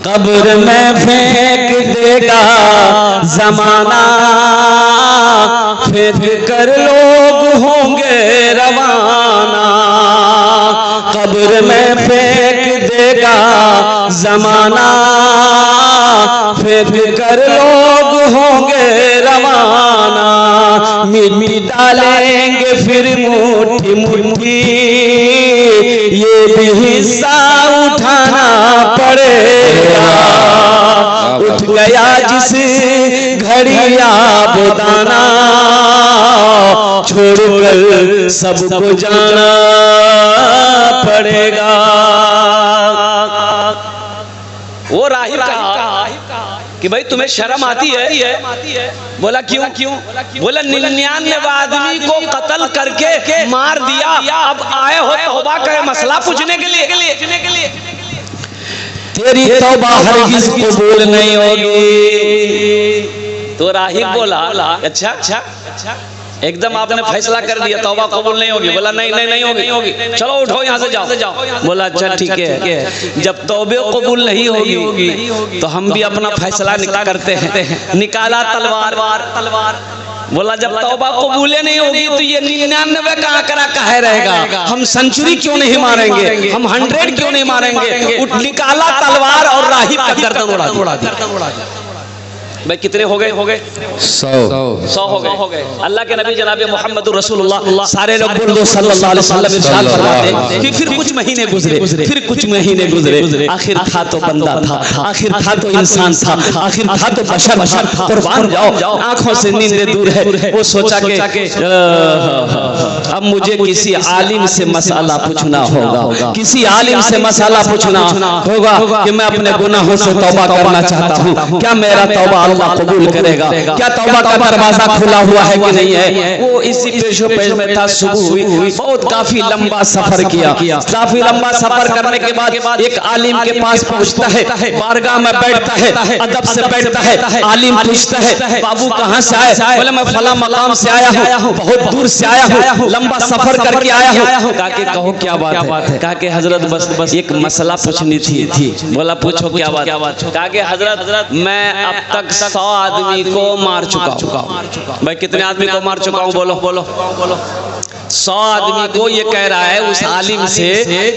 कब्र में फेंक देगा जमाना, फेंक कर लोग होंगे रवाना। कब्र में फेंक देगा जमाना, फेंक कर लोग होंगे रवाना। मिट्टी डालेंगे फिर मुट्ठी मुट्ठी, ये भी हिस्सा उठाना पड़ेगा। उठ गया जिस घड़ी आबदाना, छोड़कर सबको जाना पड़ेगा। वो राहिब कहा कि भाई तुम्हें शर्म आती है? बोला क्यों? बोला 99 आदमी को कत्ल करके मार दिया, अब आए हो तौबा का मसला पूछने के लिए। तेरी तौबा हरगिज़ कबूल नहीं होगी। तो राहिब बोला अच्छा एकदम आपने फैसला कर दिया तौबा कबूल नहीं होगी? बोला नहीं होगी। चलो उठो यहाँ से जाओ। बोला अच्छा ठीक है, जब तौबे कबूल नहीं होगी तो हम भी अपना फैसला करते हैं। निकाला तलवार। बोला जब तौबा कबूल नहीं होगी तो ये 99 कहाँ करा कहे रहेगा? हम सेंचुरी क्यों नहीं मारेंगे? हम 100 क्यों नहीं मारेंगे? निकाला तलवार और राहिब का गर्दन उड़ा दिया। भाई कितने हो गए? 100 हो गए। अल्लाह के नबी जनाब मोहम्मद रसूलुल्लाह सारे लोग बोल दो सल्लल्लाहु अलैहि वसल्लम इरशाद फरमाते कि फिर कुछ महीने गुजरे, आखिर था तो बंदा था, आखिर था तो इंसान था, आखिर था तो बशर। कुर्बान जाओ, आंखों से नींदें दूर है। वो सोचा कि अब मुझे किसी आलिम से मसला पूछना होगा, किसी आलिम से मसला पूछना होगा कि मैं अपने गुनाहों से तौबा करना चाहता हूँ, क्या मेरा तौबा अल्लाह कबूल करेगा? क्या तौबा का दरवाजा खुला हुआ है कि नहीं है? वो इसी पेश में था। सुबह हुई, बहुत काफी लंबा सफर किया। काफी लंबा सफर करने के बाद एक आलिम के पास पहुंचता है, बारगाह में बैठता है, अदब से बैठता है। आलिम पूछता है बाबू कहाँ से आए? बोले मैं फला मकाम से आया हूँ, बहुत दूर से आया हूँ, लंबा सफर करके आया हूँ। कहा कि कहो क्या बात है? कहा कि हजरत बस एक मसला पूछनी थी। बोला पूछो क्या बात? कहा कि हजरत मैं अब तक 100 आदमी को मार चुका हूँ। भाई कितने आदमी को मार चुका हूँ? बोलो 100 आदमी को। ये कह रहा है उस आलिम से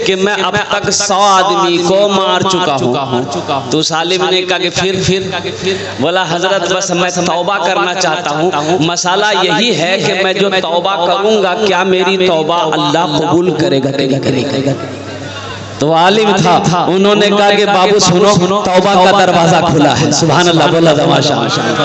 कि मैं अब तक 100 आदमी को मार चुका हूँ। तो उस आलिम ने कहा कि फिर? बोला हजरत बस मैं तौबा करना चाहता हूँ, मसाला यही है कि मैं जो तौबा करूँगा क्या मेरी तौबा अल्लाह कबूल करेगा? तो आलिम था, उन्होंने कहा कि बाबू सुनो, तौबा का दरवाजा खुला है। सुभान अल्लाह, बोला तमाशा।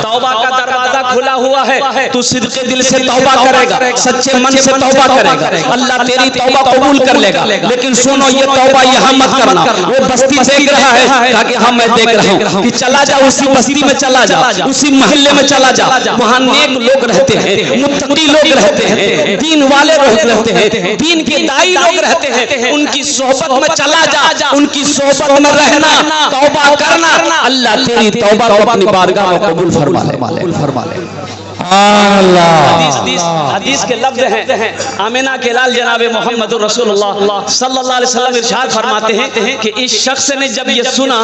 तौबा का दरवाजा खुला हुआ है, तू सिद्के दिल से तौबा करेगा, सच्चे मन से तौबा करेगा, अल्लाह तेरी तौबा कबूल कर लेगा। लेकिन सुनो, ये तौबा यहाँ मत करना। वो बस्ती देख रहा है, कहा कि हाँ मैं देख रहा हूँ, कि चला जा उसी बस्ती में, चला जा उसी मोहल्ले में, चला जा वहाँ नेक लोग रहते हैं, मुत्तकी लोग रहते हैं, दीन वाले लोग रहते हैं, दीन के दाई लोग रहते हैं, उनकी सोहबत में चला जा, उनकी सोहबत में रहना, तौबा करना, अल्लाह तेरी तौबा को अपनी बारगाह में कबूल फरमा ले। हदीस के लफ्ज़ हैं, आमिना के लाल जनाब मोहम्मद रसूलुल्लाह सल्लल्लाहु अलैहि वसल्लम इरशाद फरमाते हैं कि इस शख्स ने जब ये सुना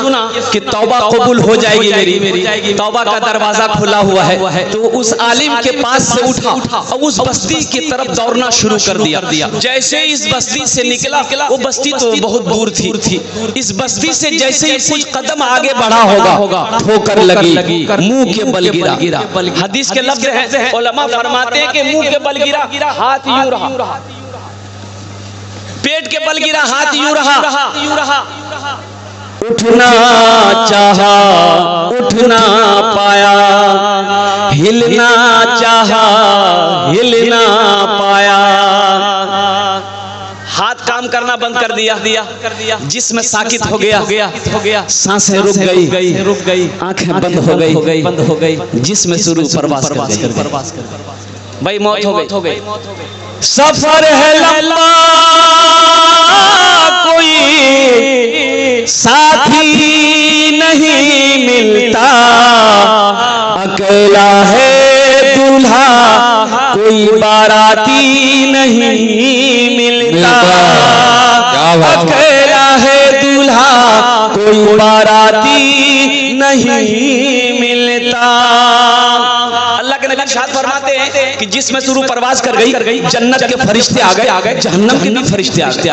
कि तौबा कबूल हो जाएगी, मेरी तौबा का दरवाजा खुला हुआ है, तो उस आलिम के पास से उठा और उस बस्ती की तरफ दौड़ना शुरू कर दिया। जैसे इस बस्ती से निकला, वो बस्ती तो बहुत दूर थी, इस बस्ती से जैसे ही कुछ कदम आगे बढ़ा होगा, ठोकर लगी, मुंह के बल गिरा। हदीस के लफ्ज़ हैं, उलमा फरमाते हैं कि मुंह के बल गिरा, हाथ यूं रहा, पेट के बल गिरा, हाथ यूं रहा। उठना चाहा, उठ ना पाया, हिलना चाहा, हिल ना पाया। हाथ काम करना बंद कर दिया, जिस्म साकित हो गया, सांसें रुक गई, आंखें बंद हो गई, जिस्म शुरू प्रवास कर भाई मौत हो गई। सफर है लंबा, कोई साथी नहीं मिलता, अकेला है दूल्हा, कोई बाराती नहीं मिलता, अकेला है दूल्हा, कोई बाराती नहीं मिलता। अल्लाह के नबी इरशाद फरमाते हैं कि जिसमें से रूह परवाज कर गई, जन्नत के फरिश्ते आ गए, जहन्नम के भी फरिश्ते आ गए।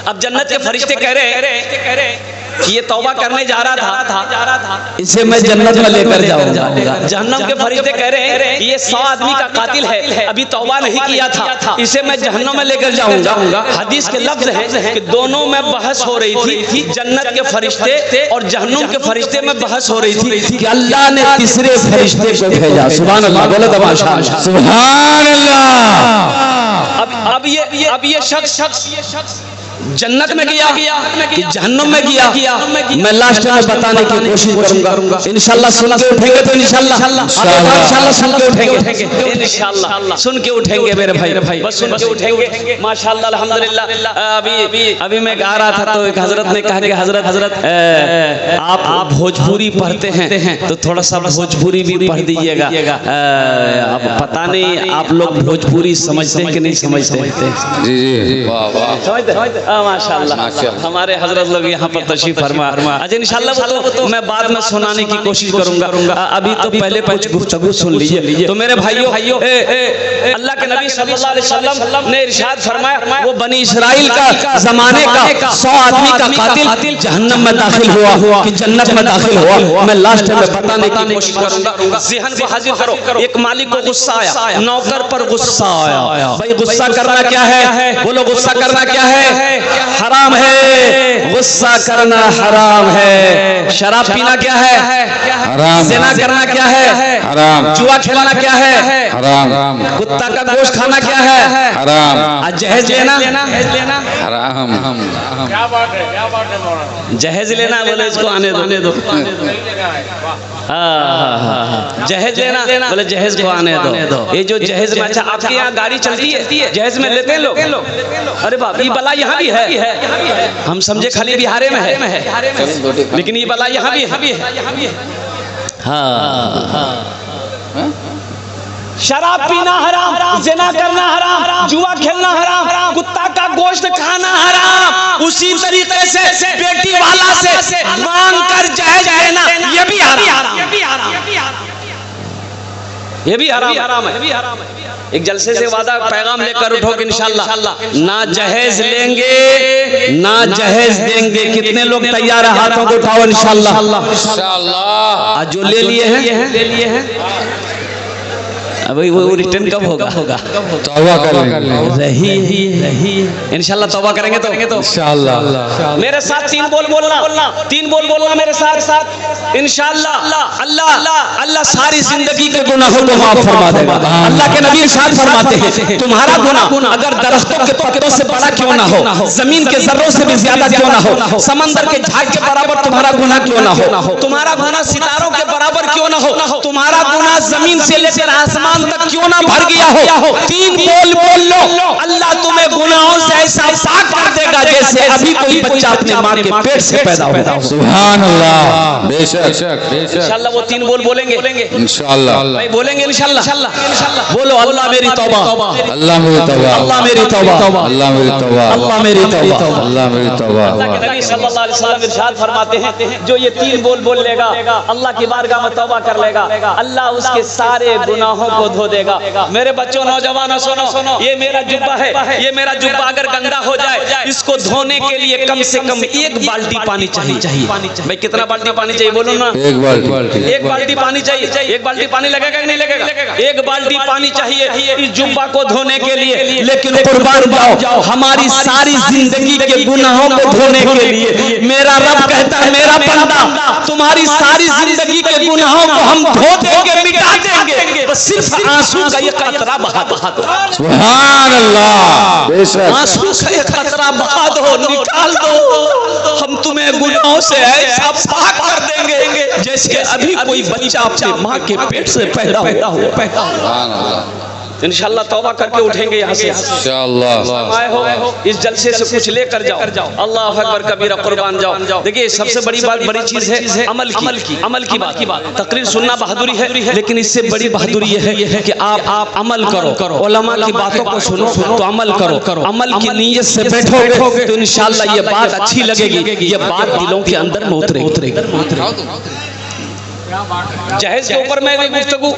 अब जन्नत के फरिश्ते कह रहे कि ये तौबा करने जा रहा था, इसे मैं जन्नत में लेकर जाऊंगा। जहन्नम के फरिश्ते कह रहे हैं ये 100 आदमी का कातिल है, अभी तौबा नहीं किया था, इसे मैं जहन्नम में लेकर जाऊंगा। हदीस के लफ्ज हैं कि दोनों में बहस हो रही थी, जन्नत के फरिश्ते और जहन्नम के फरिश्ते में बहस हो रही थी कि अल्लाह ने तीसरे फरिश्ते को भेजा। सुभान अल्लाह, बोलो तो माशाअल्लाह, सुभान अल्लाह। अब ये शख्स जन्नत में गया कि जहन्नम में गया, मैं लास्ट में बताने की कोशिश करूंगा। इंशाल्लाह सुन के उठेंगे तो इंशाल्लाह सुन के उठेंगे, इंशाल्लाह सुन के उठेंगे मेरे भाई, बस सुन के उठेंगे। माशाल्लाह अल्हम्दुलिल्लाह। अभी मैं गा रहा था तो एक हजरत ने कहा कि हजरत आप भोजपुरी पढ़ते हैं तो थोड़ा सा भोजपुरी भी पढ़ दीजिएगा। अब पता नहीं आप लोग भोजपुरी समझते हैं कि नहीं समझते? जी समझते। माशाअल्लाह, हमारे हजरत लोग यहाँ पर तशरीफ फरमा। अच्छा इंशाअल्लाह वो तो मैं बाद में सुनाने की कोशिश करूंगा। अभी तो पहले कुछ गुफ्तगू सुन लीजिए। तो मेरे भाइयों, अल्लाह के नबी सल्लल्लाहु अलैहि वसल्लम ने इरशाद फरमाया वो बनी इस्राइल का जमाने का 100 आदमी का कातिल जहन्नम में दाखिल हुआ कि जन्नत में दाखिल हुआ। मैं लास्ट में बताने की कोशिश करूंगा। ज़हन को हाजिर करो। एक मालिक को गुस्सा आया, नौकर पर गुस्सा आया। भाई गुस्सा करना क्या है? बोलो गुस्सा करना क्या है? हराम है। गुस्सा करना हराम है। शराब पीना क्या है? हराम। ज़िना करना क्या है? हराम। जुआ खेलना क्या है? हराम। कुत्ता का गोश्त खाना क्या है? हराम। जहेज लेना हराम। क्या बात है? जहेज लेना, बोले इसको आने दो। जहेज लेना, बोले जहेज को आने दो। ये जो जहेज में, अच्छा आपके यहाँ गाड़ी चलती है, जहेज में लेते हैं लोग? अरे बाप, ये बला यहाँ भी है। हम समझे खाली बिहार में है, लेकिन ये बला यहाँ भी है। हाँ, शराब पीना हराम, ज़िना करना हराम, जुआ खेलना हराम, कुत्ता का गोश्त खाना हराम। उसी तरीके से बेटी वाला से मांग कर जहेज लेना ये भी हराम, ये भी हराम है। एक जलसे से वादा पैगाम लेकर उठो कि इंशाल्लाह ना जहेज लेंगे ना जहेज देंगे। कितने लोग तैयार है? हाथों को उठाओ इंशाल्लाह। आज जो ले लिए हैं अभी वो रिटर्न कब होगा? तौबा रही इंशाल्लाह। तौबा करेंगे तो इंशाल्लाह। मेरे साथ 3 बोल बोलना मेरे साथ इंशाल्लाह। अल्लाह सारी जिंदगी के गुनाहों को माफ फरमा देगा। अल्लाह के नबी इरशाद फरमाते हैं तुम्हारा गुनाह अगर दरख्तों के पत्तों से बड़ा क्यों ना हो, जमीन के जर्रों से भी ज्यादा क्यों ना हो, समंदर के झाग के बराबर तुम्हारा गुनाह क्यों ना हो, तुम्हारा गुनाह सितारों के बराबर क्यों ना हो, तुम्हारा गुनाह जमीन से लेकर आसमान तक क्यों ना भर गया हो, 3 बोल लो, अल्लाह तुम्हें गुनाहों से ऐसा पाक कर देगा जैसे अभी कोई बच्चा अपने मां के पेट से पैदा हुआ। सुभान अल्लाह। बेशक इंशाल्लाह वो 3 बोल बोलेंगे इंशाल्लाह। भाई बोलेंगे इंशाल्लाह। बोलो अल्लाह मेरी तौबा, अल्लाह मेरी तौबा, अल्लाह मेरी तौबा, अल्लाह मेरी तौबा, अल्लाह मेरी तौबा, अल्लाह मेरी तौबा। अल्लाह के नबी सल्लल्लाहु अलैहि वसल्लम इरशाद फरमाते हैं जो ये 3 बोल लेगा अल्लाह की बारगाह में तौबा कर लेगा, अल्लाह उसके सारे गुनाहों को धो देगा। मेरे बच्चों नौजवानों सुनो, ये मेरा जुब्बा है, ये मेरा जुब्बा अगर गंदा हो जाए इसको धोने के लिए कम से कम 1 बाल्टी पानी चाहिए। भाई कितना बाल्टी पानी चाहिए? बोलो ना। 1 बाल्टी पानी चाहिए। 1 बाल्टी पानी लगेगा कि नहीं लगेगा? 1 बाल्टी पानी चाहिए इस जुब्बा को धोने के लिए। लेकिन कुर्बान जाओ हमारी सारी जिंदगी के गुनाहों को धोने के लिए मेरा रब कहता है मेरा बंदा तुम्हारी सारी जिंदगी के गुनाहों को हम धो देंगे, मिटा देंगे, बस सिर्फ आंसू का ये कतरा बहा दो। सुभान अल्लाह। आंसू का ये कतरा बहा दो, निकाल दो, हम तुम्हें गुनाहों से ऐसा पाक कर देंगे जैसे अभी कोई बच्चा अपने माँ के पेट से पैदा हुआ। सुभान अल्लाह। इंशाल्लाह तौबा करके उठेंगे यहाँ से इंशाल्लाह। आए हो इस जलसे से कुछ लेकर जाओ। अल्लाह अकबर कबीरा, कुर्बान जाओ। देखिए सबसे बड़ी बात, बड़ी चीज है अमल की बात। तकरीर सुनना बहादुरी है, लेकिन इससे बड़ी बहादुरी ये है कि आप अमल करो। उलमा की बातों को सुनो तो अमल करो। अमल की नीयत से बैठोगे तो इंशाल्लाह ये बात अच्छी लगेगी, ये बात दिलों के अंदर में उतरेगी। जहेज के ऊपर मैं गुफ्तगू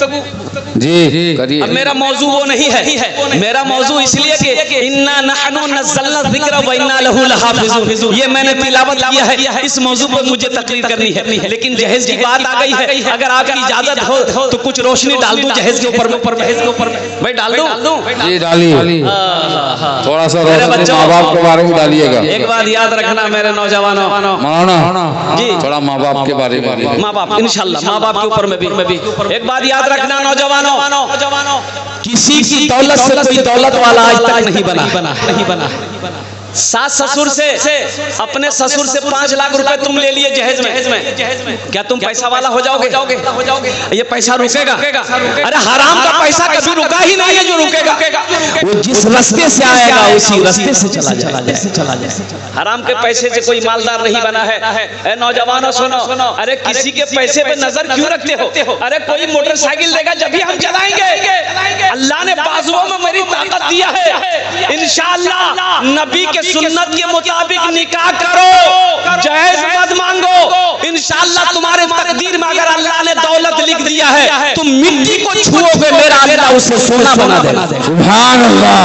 जी करिए। अब मेरा मौजू वो नहीं है, मेरा मौजू इसलिए कि इन्ना नहनु नज़्ज़लना ज़िक्र व इन्ना लहू लहाफ़िज़ून, ये मैंने तिलावत किया है। इस मौजू पर मुझे तकरीर करनी है, लेकिन जहेज की बात आ गई है। अगर आपकी इजाजत हो तो कुछ रोशनी डाल दूं जहेज के ऊपर में। भाई डाल दूं जी, डालिए थोड़ा सा रोशनी माँ बाप के बारे में डालिएगा। एक बात याद रखना मेरे नौजवानों, जी थोड़ा माँ बाप के बारे में, माँ बाप इंशाल्लाह माँ बाप के ऊपर में भी एक बात याद रखना नौजवानों, किसी की दौलत से कोई दौलत वाला आज तक नहीं बना। सास ससुर से, अपने ससुर से 5 लाख रुपए तुम ले लिए जहेज में, क्या तुम पैसा वाला हो जाओगे? ये पैसा रुकेगा? अरे हराम का पैसा कभी रुका ही नहीं है जो रुकेगा। वो जिस रास्ते से आएगा उसी रास्ते से चला जाए। हराम के पैसे से कोई मालदार नहीं बना है। नौजवानों सुनो, अरे किसी के पैसे पे नजर क्यों रखते हो? अरे कोई मोटरसाइकिल देगा जब भी हम चलाएंगे। अल्लाह ने बाजुओं में मेरी ताकत दिया है, इंशाअल्लाह नबी के सुन्नत के मुताबिक निकाह करो, जहेज मत मांगो। इंशाअल्लाह तुम्हारे तकदीर में अगर अल्लाह ने दौलत लिख दिया है, तुम मिट्टी को छुओगे, मेरा अल्लाह उसे सोना बना देगा। सुभान अल्लाह।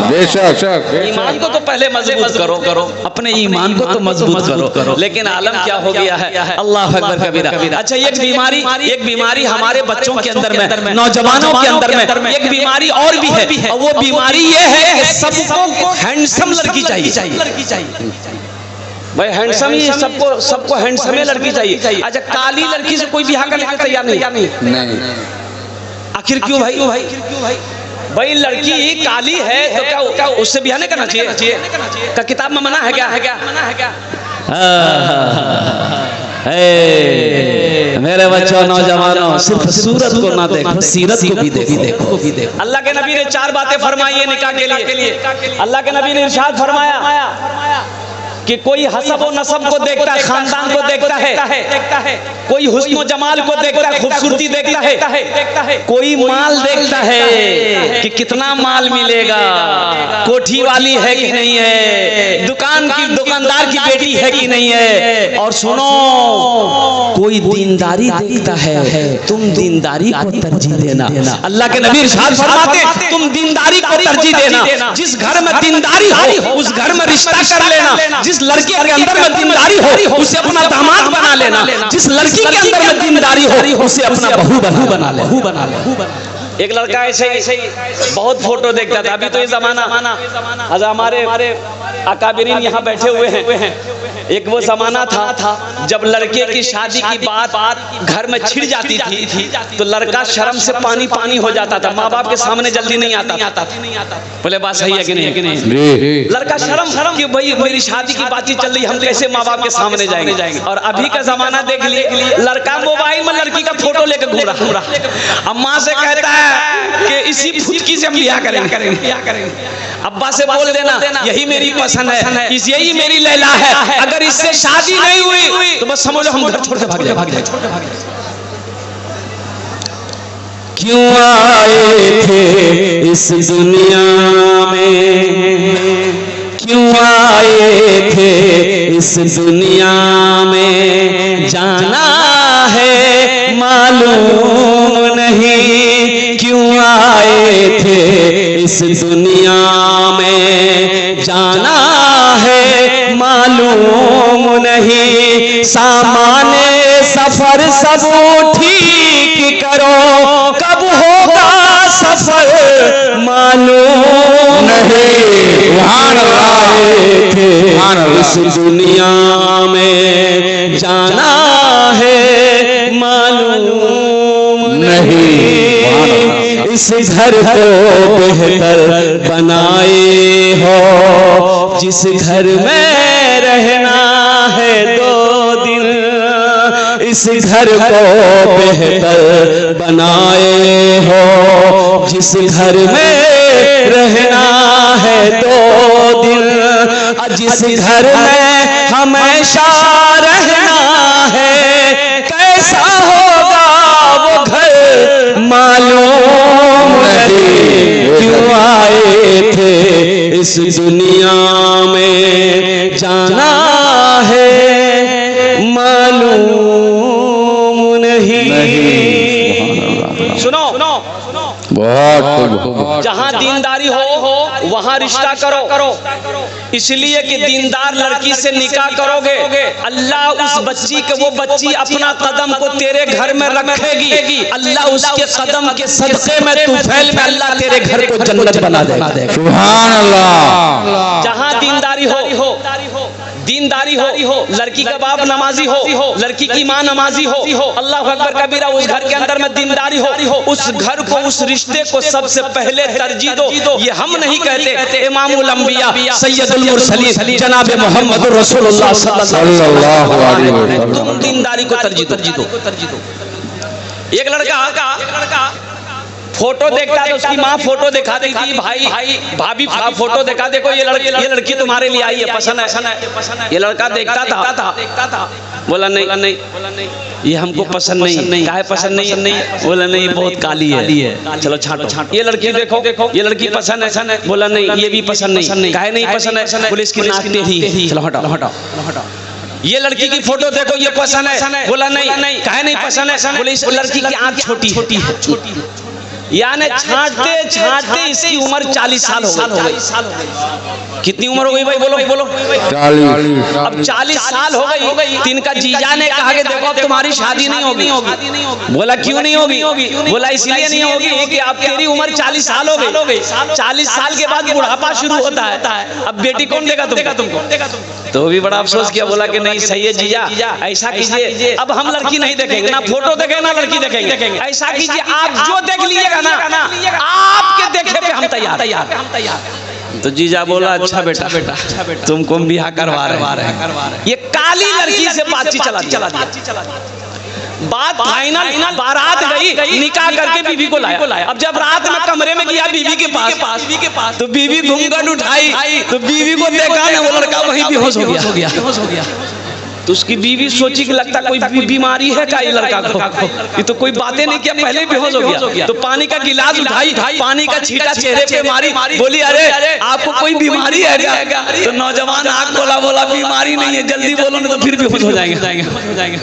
बेशक ईमान को तो पहले मजबूत करो, अपने ईमान को तो मजबूत करो। लेकिन आलम क्या हो गया है, अल्लाह अकबर कबीरा। अच्छा एक बीमारी हमारे बच्चों के अंदर में, नौजवानों के अंदर में एक बीमारी और भी है, और वो बीमारी ये है कि सबको हैंडसम लड़की चाहिए। भाई हैंडसम ही सबको हैंडसम लड़की चाहिए। अच्छा काली लड़की से कोई ब्याह करने को तैयार नहीं। आखिर क्यों भाई? भाई लड़की काली है तो क्या उससे ब्याह नहीं करना चाहिए? का किताब में मना है क्या? मेरे बच्चों नौजवानों, सिर्फ सूरत को ना देखो, सीरत को भी देखो। अल्लाह के नबी ने 4 बातें फरमाई है निकाह के लिए। अल्लाह के नबी ने इरशाद फरमाया कि कोई हसब और नसब को देखता है, खानदान को देखता है, कोई हुस्न और जमाल को देखता है, खूबसूरती देखता है, कोई माल देखता है कि कितना माल मिलेगा, कोठी वाली है कि नहीं है, दुकानदार की बेटी है कि नहीं है। और सुनो, कोई दीनदारी देखता है, तुम दीनदारी को तरजीह देना। अल्लाह के नबी इरशाद फरमाते तुम दीनदारी को तरजीह देना। जिस घर में दीनदारी हो उस घर में रिश्ता कर लेना। जिस लड़के के अंदर में दीनदारी हो उसे अपना दामाद बना लेना। जिस लड़की के अंदर में दीनदारी हो उसे अपना बहू बना ले। एक लड़का ऐसे ही बहुत फोटो देखता था। अभी तो ये जमाना हमारे अकाबिरीन यहाँ बैठे हुए हैं। एक वो जमाना था जब लड़के की शादी की बात घर में छिड़ जाती थी तो लड़का शर्म से पानी हो जाता था, माँ बाप के सामने जल्दी नहीं आता। बोले बात सही है कि नहीं? लड़का शर्म कि भाई मेरी शादी की बातचीत चल रही, हम कैसे माँ बाप के सामने जाएंगे। और अभी का जमाना देख लिए, लड़का मोबाइल में लड़की का फोटो लेकर घूम रहा, अम्मा से कहता है कि इसी फुचकी से हम ब्याह करेंगे। अब्बा से बोल देना यही मेरी पसंद है, यही मेरी लैला है, अगर इससे शादी नहीं हुई तो बस समझ लो हम घर छोड़ के भाग जाए। क्यों आए थे इस दुनिया में, क्यों आए थे इस दुनिया में, जाना है मालूम नहीं। क्यों आए थे इस दुनिया में, जाना है मालूम नहीं। सामाने सफर सब ठीक करो, कब होगा सफर मालूम नहीं। आए थे इस दुनिया में, जाना है मालूम नहीं। इस घर को बेहतर बनाए हो, जिस घर में रहना है 2 दिन, इस घर को बेहतर बनाए हो। जिस घर में रहना है 2 दिन, जिस घर में हमेशा रहना है, कैसा होगा वो घर मालूम नहीं। क्यों आए थे इस दुनिया में, जाना है मालूम नहीं। सुनो बहुत, जहाँ दीनदारी हो वहाँ रिश्ता करो। इसलिए कि दीनदार लड़की से निकाह करोगे, अल्लाह उस बच्ची के, वो बच्ची अपना कदम को तेरे घर में रखेगी, अल्लाह उसके कदम के सदक़े में तुफैल में अल्लाह तेरे घर को जन्नत बना देगा। सुभान अल्लाह। जहाँ दीनदारी हो, दीनदारी हो, लड़की का बाप नमाजी हो, लड़की की माँ नमाजी हो, अल्लाह अकबर कबीरा, उस घर के अंदर में दीनदारी हो, उस घर को, उस रिश्ते को सबसे पहले तरजीह दो। ये हम नहीं कहते, इमामुल अंबिया सैयदुल मुरसलीन जनाब मोहम्मद रसूलुल्लाह सल्लल्लाहु अलैहि वसल्लम, तुम दीनदारी को तरजीह दो। एक लड़का फोटो देखता है तो उसकी माँ फोटो दिखा देगी, भाई भाभी फोटो दिखा, देखो ये लड़की तुम्हारे लिए आई है, पसंद है। ये लड़का देखता था, बोला नहीं ये हमको पसंद नहीं। काहे पसंद नहीं? बोला नहीं बहुत काली है, चलो छांटो। ये लड़की देखो, ये लड़की पसंद है, बोला नहीं ये भी पसंद नहीं। काहे नहीं पसंद है? बोले इसकी नाक टेढ़ी, चलो हटाओ। ये लड़की की फोटो देखो, ये पसंद है, बोला नहीं। काहे नहीं पसंद है? बोले इस लड़की की आँख छोटी है। यानी छांटते इसकी उम्र 40 साल हो गई। कितनी उम्र हो गई भाई? बोलो 40। अब 40 साल हो गई। तिनका जीजा ने कहा कि देखो अब तुम्हारी शादी नहीं होगी। बोला क्यों नहीं होगी? बोला इसलिए नहीं होगी कि अब तेरी उम्र 40 साल हो गई। 40 साल के बाद बुढ़ापा शुरू होता है, अब बेटी कौन देगा तुमको? तो भी बड़ा अफसोस किया, बोला कि नहीं सही है जीजा, ऐसा कीजिए, अब हम लड़की नहीं देखेंगे, ना फोटो देखेंगे ना लड़की देखेंगे। ऐसा कीजिए आप जो देख लीजिएगा ना, आपके देखे पे हम तैयार। तो जीजा बोला अच्छा बेटा तुमको हम ब्याह करवा रहे हैं। ये काली लड़की से बातचीत चला दिया। बात फाइनल, बारात गई, निकाह करके बीवी को लाया। अब जब रात में कमरे में गया बीवी के पास, तो बीवी घूंघट उठाई, तो बीवी को देखा ना, वो लड़का वहीं बेहोश हो गया। तो उसकी बीवी सोची कि लगता कोई बीमारी है क्या ये लड़का को, ये तो कोई बातें नहीं किया, पहले बेहोश हो गया। तो पानी का गिलास उठाई, पानी का छींटा चेहरे पे मारी, बोली अरे आपको कोई बीमारी है क्या? तो नौजवान आँख बोला बीमारी नहीं है, जल्दी बोलो नहीं तो फिर बेहोश हो जाएंगे।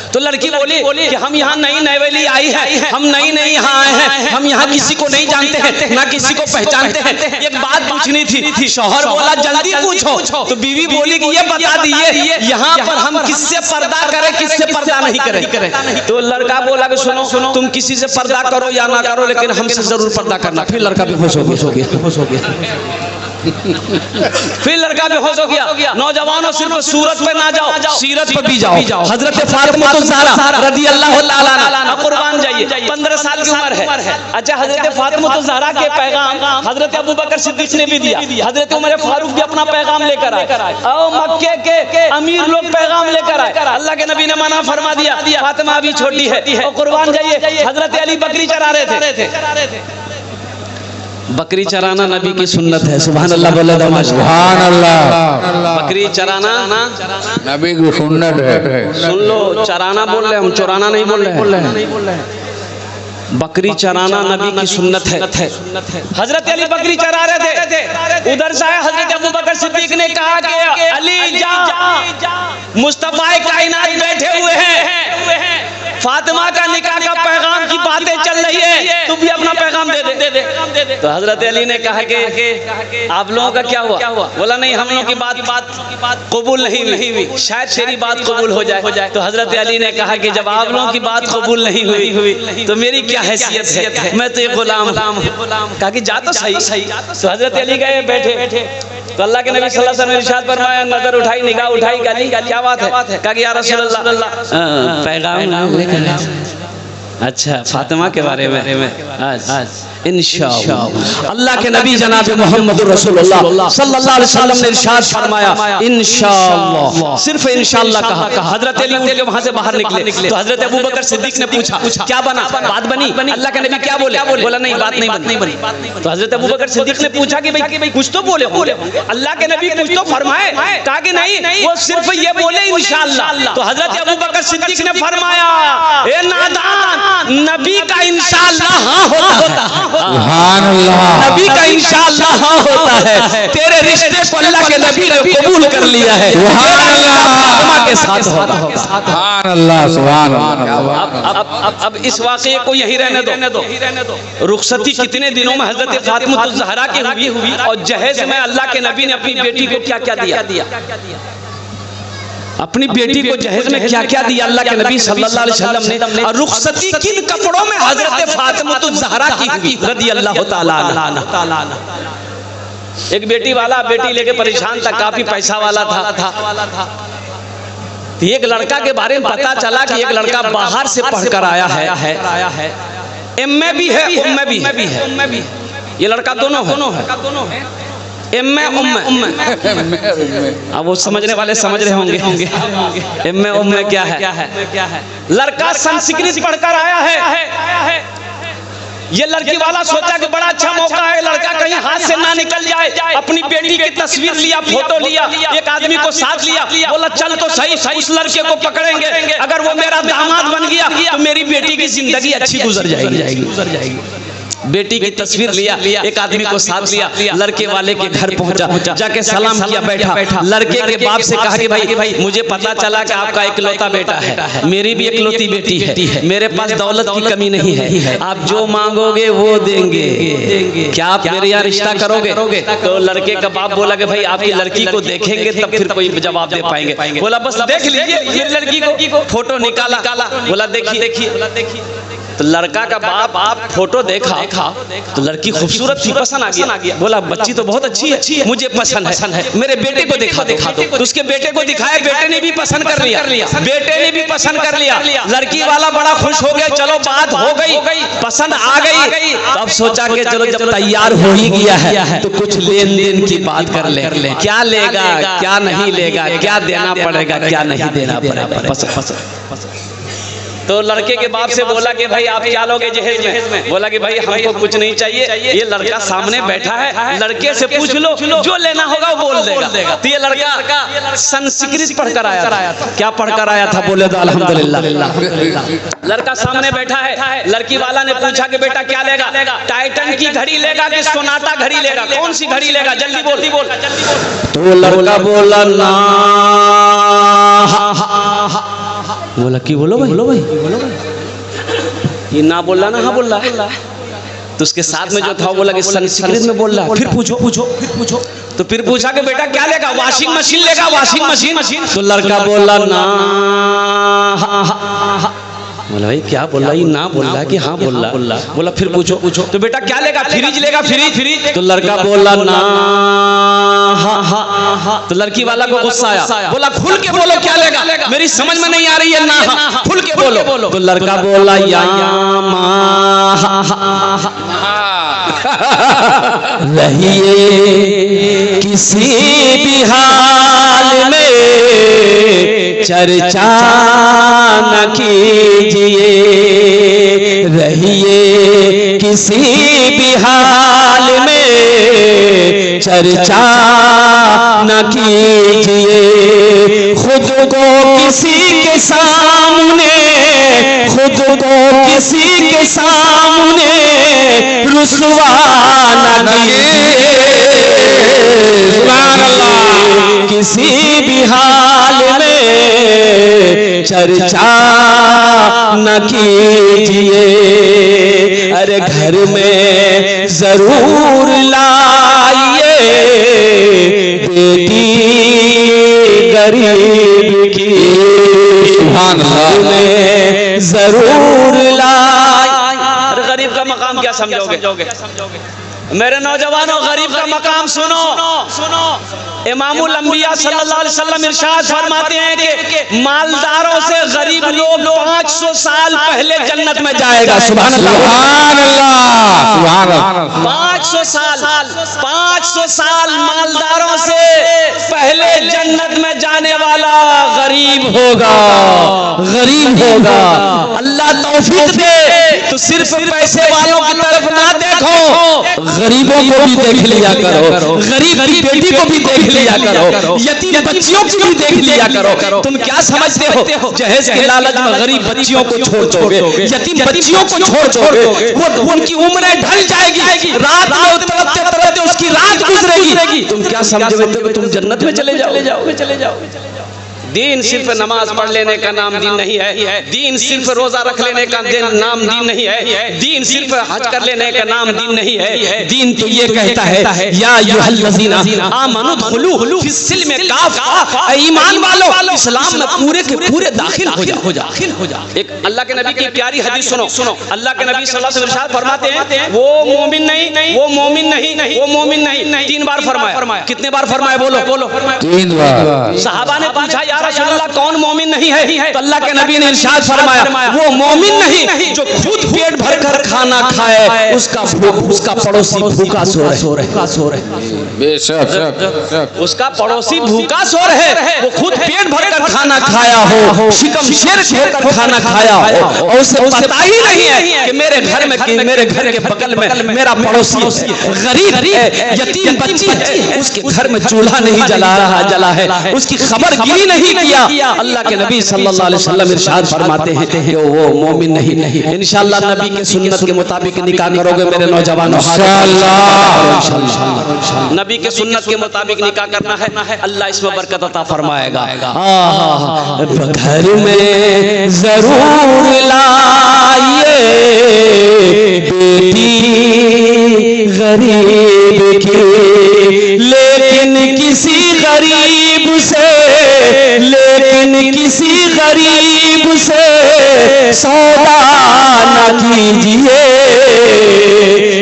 तो लड़की बोली कि हम यहाँ नई नवेली आई है, हम नई यहाँ आए हैं, हम यहाँ किसी को नहीं जानते हैं, ना किसी को पहचानते हैं। एक बात पूछनी थी। शौहर बोला जल्दी पूछो। तो बीवी बोली कि ये बता दीजिए यहाँ पर हम किससे पर्दा करें, किससे पर्दा नहीं करें। तो लड़का बोला कि सुनो तुम किसी से पर्दा करो या ना करो, लेकिन हमसे जरूर पर्दा करना। फिर लड़का बेहोश हो गया। फिर लड़का बेहोश हो गया। नौजवानों सिर्फ सूरत पे ना जाओ, सीरत पे भी जाओ। हजरत फातिमा ज़हरा रज़ियल्लाहु ताला अन्हा कुर्बान जाइए, 15 साल की उम्र है। अच्छा हजरत फातिमा ज़हरा के पैगाम हजरत अबू बकर सिद्दीक ने भी दिया, हजरत उमर फारूक भी अपना पैगाम लेकर आए, और मक्के के अमीर लोग पैगाम लेकर आए। अल्लाह के नबी ने मना फरमा दिया, फातिमा अभी छोटी है और कुर्बान जाइए। हजरत अली बकरी चरा रहे थे। बकरी चराना नबी की सुन्नत है। सुभान अल्लाह बोले तो सुभान अल्लाह। बकरी चराना नबी की सुन्नत है। सुन लो, चराना बोल रहे हम, चुराना नहीं बोल रहे हैं। बकरी चराना नबी की सुन्नत है। हजरत अली बकरी चरा रहे थे, उधर से हजरत अबू बकर सिद्दीक ने कहा कि अली जा, मुस्तफा कायनात बैठे हुए हैं, फातिमा का निकाह का पैगाम की बातें चल रही है, तू भी अपना पैगाम दे दे। तो हजरत अली ने कहा कि आप लोगों का क्या हुआ? बोला नहीं हम लोगों की बात कबूल नहीं हुई, शायद तेरी बात कबूल हो जाए। तो हजरत अली ने कहा कि जब आप लोगों की बात कबूल नहीं हुई तो मेरी क्या हैसियत है, मैं तो एक गुलाम हूँ। कहा कि जा तो सही। तो हजरत अली गए बैठे, तो अल्लाह के नबी सल्लल्लाहु अलैहि वसल्लम ने इरशाद फरमाया, नजर उठाई, निगाह उठाई, क्या बात है? कहा कि या रसूल अल्लाह पैगाम। अच्छा फातिमा के बारे में। आज इंशाअल्लाह। अल्लाह के नबी जनाब मोहम्मद रसूलुल्लाह सल्लल्लाहु अलैहि वसल्लम ने इरशाद फरमाया इंशाअल्लाह, सिर्फ इंशाअल्लाह कहा। हजरत अली उठ के वहां से बाहर निकले तो हजरत अबू बकर सिद्दीक ने पूछा क्या बना, बात बनी? अल्लाह के नबी क्या बोले? बोला नहीं, बात नहीं बनी। तो हजरत अबू बकर सिद्दीक ने पूछा कि भाई कुछ तो बोले होंगे, अल्लाह के नबी कुछ तो फरमाए? कहा कि नहीं, वो सिर्फ ये बोले इंशाअल्लाह। तो हजरत अबू बकर सिद्दीक ने फरमाया ए नादान, नबी का इंशाअल्लाह हाँ होता है, नबी का इंशाअल्लाह हाँ होता है। तेरे रिश्ते को अल्लाह के नबी ने कबूल कर लिया है, के साथ होगा। अब इस वाक़े को यही रहने दो। रुखसती कितने दिनों में हजरत फातिमा ज़हरा की हुई और जहेज में अल्लाह के नबी ने अपनी बेटी को क्या क्या दिया, अपनी बेटी को जहेज में क्या क्या दिया अल्लाह के नबी सल्लल्लाहु अलैहि वसल्लम ने। और रुखसती किन कपड़ों में हजरत फातिमा ज़हरा की हुई रज़ी अल्लाह तआला अन्हा। एक बेटी वाला बेटी लेके परेशान था, काफी पैसा वाला था। एक लड़का के बारे में पता चला कि एक लड़का बाहर से पढ़कर आया है, एमए भी है, उम्मे भी है। ये लड़का दोनों है, एमए उम्मे। अब वो समझने वाले समझ रहे होंगे एमए उम्मे क्या है। लड़का संस्कृत पढ़कर आया है। ये लड़की वाला सोचा कि बड़ा अच्छा मौका है, लड़का कहीं हाथ से ना निकल जाए। अपनी बेटी की तस्वीर लिया, फोटो लिया, एक आदमी को साथ लिया, बोला चल तो सही उस लड़के को पकड़ेंगे, अगर वो मेरा दामाद बन गया तो मेरी बेटी की जिंदगी अच्छी गुजर जाएगी। बेटी की तस्वीर लिया, एक आदमी को साथ लिया, लड़के वाले के घर पहुंचा, जाके सलाम किया, बैठा। लड़के के बाप से कहा कि भाई मुझे पता चला कि आपका इकलौता बेटा है, मेरी भी इकलौती बेटी है, मेरे पास दौलत की कमी नहीं है, आप जो मांगोगे वो देंगे, क्या आप मेरे यहाँ रिश्ता करोगे? तो लड़के का बाप बोला कि भाई आपकी लड़की को देखेंगे तब फिर कोई जवाब दे पाएंगे। बोला बस देख लीजिए मेरी लड़की को। फोटो निकाला, बोला देखिए। तो लड़का का बाप फोटो देखा तो लड़की खूबसूरत थी, पसंद आ गया। बोला बच्ची तो बहुत अच्छी है, मुझे पसंद है, मेरे बेटे को दिखा दो। तो उसके बेटे को दिखाया, बेटे ने भी पसंद कर लिया। लड़की वाला बड़ा खुश हो गया, चलो बात हो गई, पसंद आ गई। तो अब सोचा कि चलो जब तैयार हो ही गया है तो कुछ लेन देन की बात कर ले, क्या लेगा क्या नहीं लेगा, क्या देना पड़ेगा क्या नहीं देना पड़ेगा। तो लड़के के बाप से बोला कि भाई आप क्या लोगे जहेज में? बोला कि भाई हमको कुछ नहीं चाहिए, ये लड़का सामने बैठा है, लड़के से पूछ लो, जो लेना होगा वो बोल देगा। तो ये लड़का संस्कृत पढ़कर आया था। क्या पढ़कर आया था? बोले तो अल्हम्दुलिल्लाह। लड़का सामने बैठा है, लड़की वाला ने पूछा कि बेटा क्या लेगा? टाइटन की घड़ी लेगा कि सोनाटा घड़ी लेगा? कौन सी घड़ी लेगा? जल्दी बोल। तो लड़का बोला ना। बोला कि बोलो भाई ये ना बोल रहा ना हाँ बोल रहा। तो उसके साथ में जो था वो बोला कि संस्कृत में बोल रहा है। फिर पूछो। तो फिर पूछा कि बेटा क्या लेगा? वॉशिंग मशीन लेगा? Washing machine. तो लड़का बोला ना। बोला भाई क्या बोल रहा है? ना बोल रहा कि हाँ बोल रहा। बोला फिर पूछो। तो बेटा क्या लेगा? फ्रिज लेगा? फ्रिज। तो लड़का बोला ना। तो लड़की वाला को गुस्सा आया, बोला खुल के बोलो क्या लेगा, मेरी समझ में नहीं आ रही है ना, खुल के बोलो। तो लड़का बोला यामा रहिए किसी भी हाल में चर्चा न कीजिए, रहिए किसी भी हाल में चर्चा न कीजिए, खुद को किसी के सामने रुसवा न कीजिए, सुभान अल्लाह। किसी भी हाल में चर्चा न कीजिए, अरे घर में जरूर लाइए बेटी गरीब की, घर में जरूर लाइए। अरे गरीब का मकाम क्या समझोगे? मेरे नौजवानों, गरीब का मकाम सुनो सुनो। इमामुल अंबिया सल्लल्लाहु अलैहि वसल्लम इरशाद फरमाते हैं कि मालदारों से गरीब लोग 500 साल पहले जन्नत में जाएगा। सुभान अल्लाह, सुभान अल्लाह। 500 साल मालदारों से पहले जन्नत में जाने वाला गरीब होगा, गरीब होगा। अल्लाह तौफीक दे तो सिर्फ पैसे वालों की तरफ ना देखो, गरीबों को भी देख लिया करो, गरीब की बेटी को भी देख लिया करो, यतीम बच्चियों को भी देख लिया करो। तुम क्या समझते हो जहेज के लालच में गरीब बच्चियों को छोड़ दोगे, यतीम बच्चियों को छोड़ दोगे, वो उनकी उम्रें ढल जाएगी, रात में तड़पते तड़पते उसकी रात गुजरेगी। तुम क्या समझते हो तुम जन्नत में चले जाओगे? दीन सिर्फ नमाज पढ़ लेने का नाम दीन नहीं है, दीन सिर्फ रोजा रख लेने का नाम दीन नहीं है, दीन सिर्फ हज कर लेने का नाम दीन नहीं है। दीन तो ये कहता है या अय्युहल्लज़ीना आमनू दुखुलू फिस्सिल्म काफ़ा, ईमान वालों इस्लाम में पूरे के पूरे दाखिल हो जा। एक अल्लाह के नबी की प्यारी हदीस सुनो। अल्लाह के नबी सल्लल्लाहु अलैहि वसल्लम इरशाद फरमाते हैं वो मोमिन नहीं, वो मोमिन नहीं, वो मोमिन नहीं। 3 बार फरमाया। कितने बार फरमाया? बोलो 3 बार। सहाबा ने पूछा या रसूल अल्लाह कौन मोमिन नहीं है? तो अल्लाह के नबी ने इरशाद फरमाया वो मोमिन नहीं जो खुद पेट भरकर खाना खाए, उसका पड़ोसी भूखा सो रहे। बेशक उसका पड़ोसी भूखा सो रहे, वो खुद पेट भरकर खाना खाया हो, शिकम शेर होकर खाना खाया हो, और उसे पता ही नहीं है कि मेरे घर के बगल में मेरा पड़ोसी गरीब यतीम बच्ची है, उसके घर में चूल्हा नहीं जला है, उसकी खबर गिरी नहीं किया। अल्लाह के नबी सल्लल्लाहु अलैहि वसल्लम इरशाद फरमाते हैं कि वो मोमिन नहीं। इंशाअल्लाह नबी के सुन्नत के मुताबिक निकाह करोगे मेरे नौजवानों, नबी के सुन्नत के मुताबिक निकाह करना है, अल्लाह इसमें बरकत अता फरमाएगा। घर में जरूर लाइए बेटी गरीब की, लेकिन किसी गरीब से सौदा न कीजिए,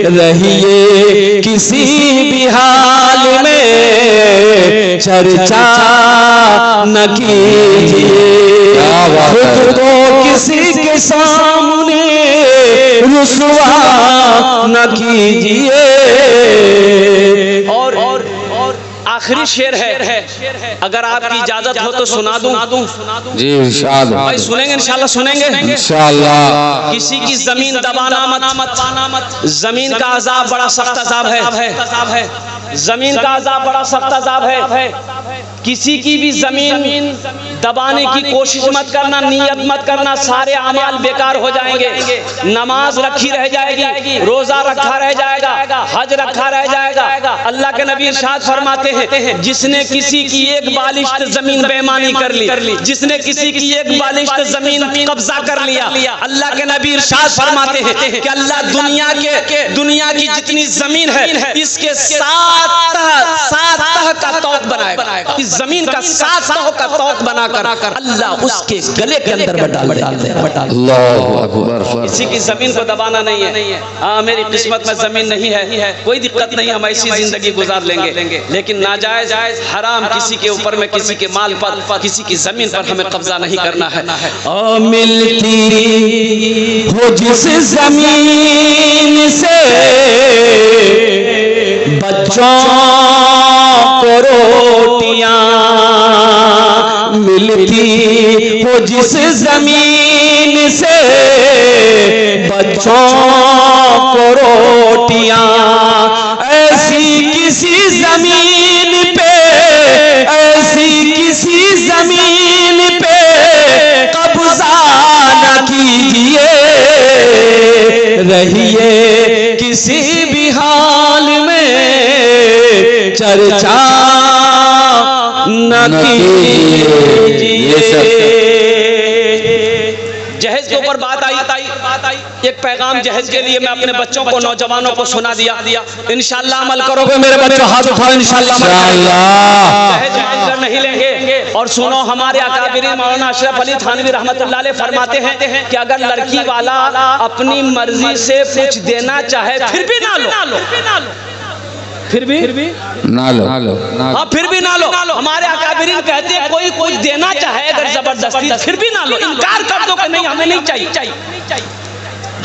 रहिए किसी भी हाल में चर्चा न कीजिए, खुद को किसी के सामने रुसवा न कीजिए। और आखिरी शेर है, अगर आपकी इजाजत हो तो सुना दूं। जी इंशाअल्लाह भाई सुनेंगे, इंशाअल्लाह सुनेंगे इंशाअल्लाह। किसी की जमीन दबाना मत। जमीन का अजाब बड़ा सख्त अजाब है, जमीन का अजाब बड़ा सख्त अजाब है। किसी की भी जमीन दबाने की कोशिश मत करना, नियत मत करना, सारे अमाल बेकार हो जाएंगे। नमाज रखी रह जाएगी, रोजा रखा रह जाएगा, हज रखा रह जाएगा। अल्लाह के नबी इरशाद फरमाते हैं जिसने किसी की एक बालिश्त जमीन बेईमानी कर ली, जिसने किसी की एक बालिश्त जमीन कब्जा कर लिया, अल्लाह के नबी इरशाद फरमाते हैं कि अल्लाह दुनिया की जितनी जमीन है इसके 7 तह का तौक बनाएगा। इस जमीन का 7 तह का तौक बनाकर अल्लाह उसके गले के अंदर डाल दे। अल्लाहु अकबर। किसी की जमीन को दबाना नहीं है। हाँ मेरी किस्मत में जमीन नहीं है, कोई दिक्कत नहीं, हम ऐसी जिंदगी गुजार लेंगे, लेकिन नाजायज हराम किसी के ऊपर में, किसी के माल पर, किसी की जमीन पर हमें कब्जा नहीं करना है। मिलती हो जिस जमीन से बच्चों को रोटियां, मिलती हो जिस जमीन से बच्चों को रोटियां, ऐसी किसी जमीन पे कब्जा न कीजिए, रहिए किसी भी हाल में चर्चा न कीजिए। जहेज के ऊपर बात आई, एक पैगाम जहेज के लिए मैं अपने बच्चों को, नौजवानों को सुना दिया। इंशाअल्लाह अमल करोगे मेरे बच्चों, हाथ उठाओ इंशाअल्लाह। जहेज मांगकर नहीं लेंगे। और सुनो, हमारे अकाबिरीन मौलाना अशरफ अली थानवी रहमतुल्लाह अलैह फरमाते हैं कि अगर लड़की वाला अपनी मर्जी से कुछ देना चाहे फिर भी ना लो, फिर भी ना लो, हाँ फिर भी ना लो। हमारे अकाबिरीन कहते हैं कोई कुछ देना चाहे अगर जबरदस्ती फिर भी ना लो, इनकार कर दो कि नहीं हमें नहीं चाहिए।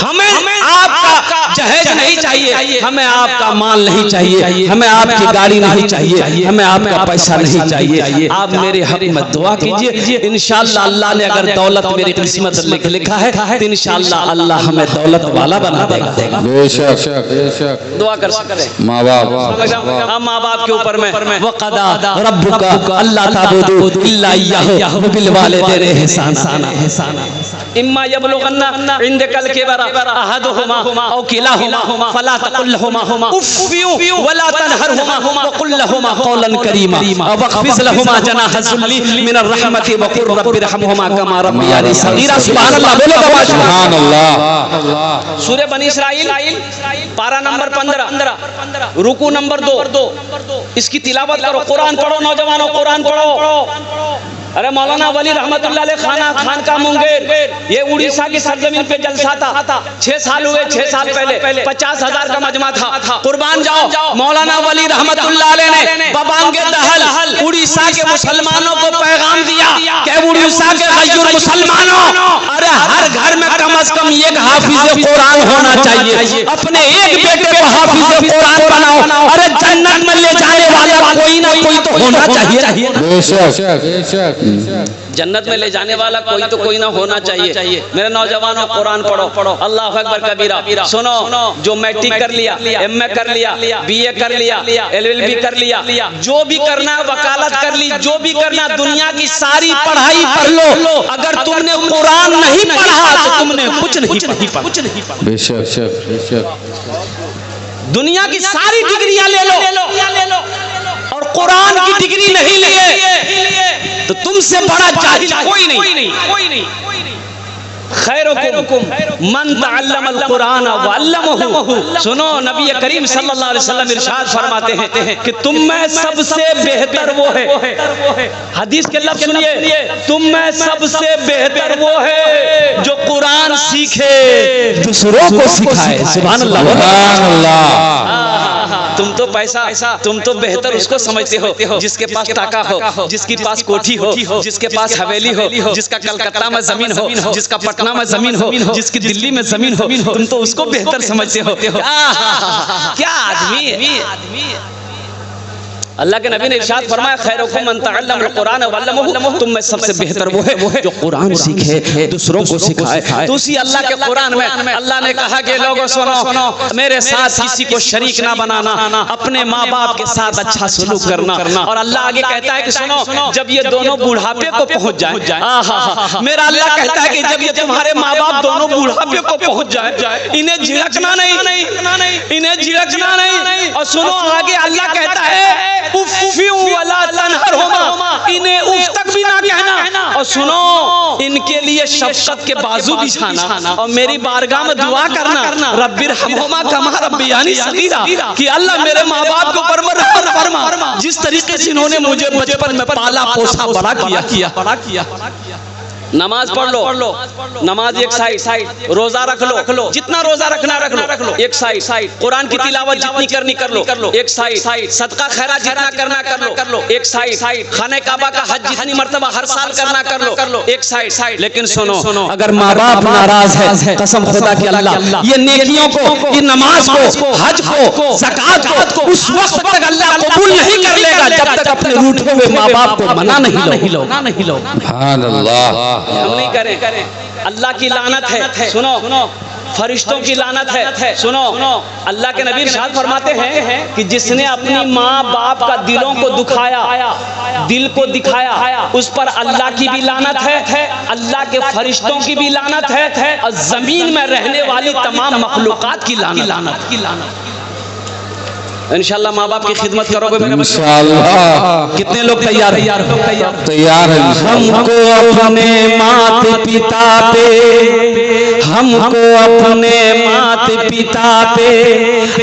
हमें आपका जहेज नहीं चाहिए, हमें आपका माल नहीं चाहिए, हमें आपकी गाड़ी नहीं चाहिए, हमें आपका पैसा नहीं चाहिए। आप मेरे हक में दुआ कीजिए, इंशाअल्लाह अल्लाह ने अगर दौलत मेरी किस्मत लिखा है तो इंशाअल्लाह अल्लाह हमें दौलत वाला बना देगा। बेशक दुआ कर सकते हैं माँ बाप, हम माँ बाप के ऊपर में वक़दा रब्बुका अल्ला ताबुदू इल्ला इय्याहु व बिल वालिदैनि इहसाना इम्मा यबलुगन्ना इंदकल किबरा अहदुहुमा औ किलाहुमा फला तकुल लहुमा उफ़ वला तनहरहुमा व कुल लहुमा क़ौलन करीमा वख़फ़िज़ लहुमा जनाह ज़ुल्ली मिनर रहमति व क़ुर रब्बिरहमहुमा कमा रब्बियानी सग़ीरा। सुभान अल्लाह, बोलो सुभान अल्लाह। सूरह बनी इस्राइल पारा नंबर 15 रुकू नंबर 2, इसकी तिलावत करो। कुरान पढ़ो नौजवानों, कुरान पढ़ो। अरे मौलाना वली रहमतुल्लाह अलैह खान का मुंगेर, ये उड़ीसा की सरजमीन पे जलसा था। 6 साल हुए, 6 साल पहले 50,000 का मजमा था। कुर्बान जाओ, मौलाना वली रहमतुल्लाह अलैह ने बबांगे दहल उड़ीसा के मुसलमानों को पैगाम दिया कि उड़ीसा के गैर मुसलमानों, अरे हर घर में कम से कम एक हाफिज कुरान होना चाहिए। अपने एक बेटे को हाफिज कुरान बनाओ। अरे जन्नत में ले जाने वाला कोई ना कोई तो होना चाहिए। बेशक जन्नत में ले जाने वाला कोई ना होना चाहिए। मेरे नौजवानों, कुरान पढ़ो। अल्लाह अकबर कबीरा। सुनो, जो मैट्रिक कर लिया, एमए कर लिया, बीए कर लिया, एलएलबी कर लिया, जो भी करना वकालत कर ली, जो भी करना, दुनिया की सारी पढ़ाई पढ़ लो, अगर तुमने कुरान नहीं पढ़ा तो तुमने कुछ नहीं पढ़ा। बेशक दुनिया की सारी डिग्रियां ले लो और कुरान की डिग्री नहीं लिए तो तुमसे बड़ा जाहिल कोई नहीं। खैरुकुम मन तअल्लमल कुरान व अल्लमहु। सुनो, नबी करीम सल्लल्लाहु अलैहि वसल्लम इरशाद फरमाते हैं कि तुम में सबसे बेहतर वो है, हदीस के लफ्ज़ सुनिए, तुम में सबसे बेहतर वो है जो कुरान सीखे दूसरों को सिखाए। सुभान अल्लाह। तुम तो पैसा, तुम तो बेहतर उसको समझते हो जिसके पास टाका हो, जिसके पास कोठी हो, जिसके पास हवेली हो, जिसका कलकत्ता में जमीन हो, जिसका पटना में जमीन हो, जिसकी दिल्ली में जमीन हो, तुम तो उसको बेहतर समझते हो। क्या आदमी है। अल्लाह के नबी ने इरशाद फरमाया, खैरुकुम मन तअल्लमल कुरान व अल्लमहु। तुम में सबसे बेहतर वो है जो कुरान सीखे दूसरों को सिखाए। तो उसी अल्लाह के कुरान में अल्लाह ने कहा कि लोगों सुनो, मेरे साथ किसी को शरीक ना बनाना, अपने माँ बाप के साथ अच्छा सलूक करना। और अल्लाह आगे कहता है कि सुनो, जब ये दोनों बुढ़ापे को पहुंच जाए, मेरा अल्लाह कहता है कि जब ये तुम्हारे माँ बाप दोनों बुढ़ापे को पहुंच जाए, इन्हें झिड़कना नहीं। और सुनो, आगे अल्लाह कहता है इन्हें उफ तक भी ना कहना। और सुनो, इनके लिए शफकत के बाजू बिछाना और मेरी बारगाह में दुआ करना, रब्बिरहमहुमा कमा रब्बियानी सगीरा, कि अल्लाह मेरे माँ बाप को रहम फरमा, जिस तरीके से इन्होंने मुझे बचपन में पाला पोसा बड़ा किया। नमाज पढ़ लो, नमाज एक साइड, रोजा रख लो, जितना रोजा रखना रख लो एक साइड, कुरान की तिलावत जितनी करनी कर लो एक साइड, सदका खैरात जितना करना कर लो एक साइड, खाने काबा का हज जितनी मर्तबा हर साल करना कर लो एक साइड। लेकिन सुनो, अगर माँ बाप नाराज है, कसम खुदा की अल्लाह ये नेकियों को, ये नमाज को, हज को, ज़कात को उस वक्त तक अल्लाह कबूल नहीं कर लेगा जब तक अपने रूठे हुए माँ बाप को मना नहीं लो। सुभान अल्लाह। हम नहीं करें, अल्लाह की लानत है। सुनो, फरिश्तों की लानत है। सुनो, अल्लाह के नबी इरशाद फरमाते हैं कि जिसने अपनी माँ बाप का दिलों को दुखाया, दिल को दिखाया, उस पर अल्लाह की भी लानत है, अल्लाह के फरिश्तों की भी लानत है, और जमीन में रहने वाली तमाम मखलूकात की लानत। इंशाअल्लाह माँ बाप की खिदमत करोगे मेरे बच्चे? इंशाअल्लाह। कितने लोग तैयार तैयार है। हमको अपने माता पिता पे हमको अपने माता पिता पे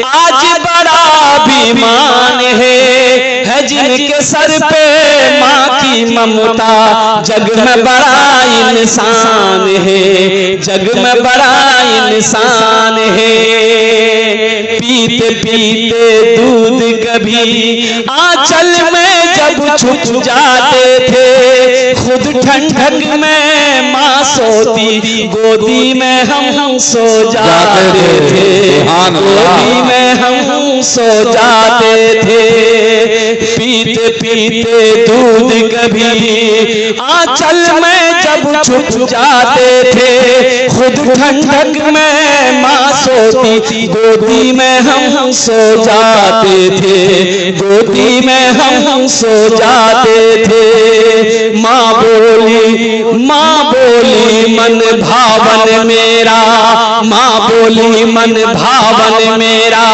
आज बड़ा अभिमान है जिनके सर पे माँ की ममता जग में बड़ा इंसान है, जग में बड़ा इंसान है। पीते पीते दूध कभी आंचल में जब छुप जाते थे, खुद ठंडक में माँ सोती गोदी में हम सो जाते थे, गोदी में हम सो जाते थे। पीते पीते दूध कभी आंचल में जब छुप जाते थे, खुद ठंडक में माँ सोती गोदी में हम सो जाते थे, गोदी में हम सो जाते थे। माँ बोली मन भावन मेरा, माँ बोली मन भावन मेरा,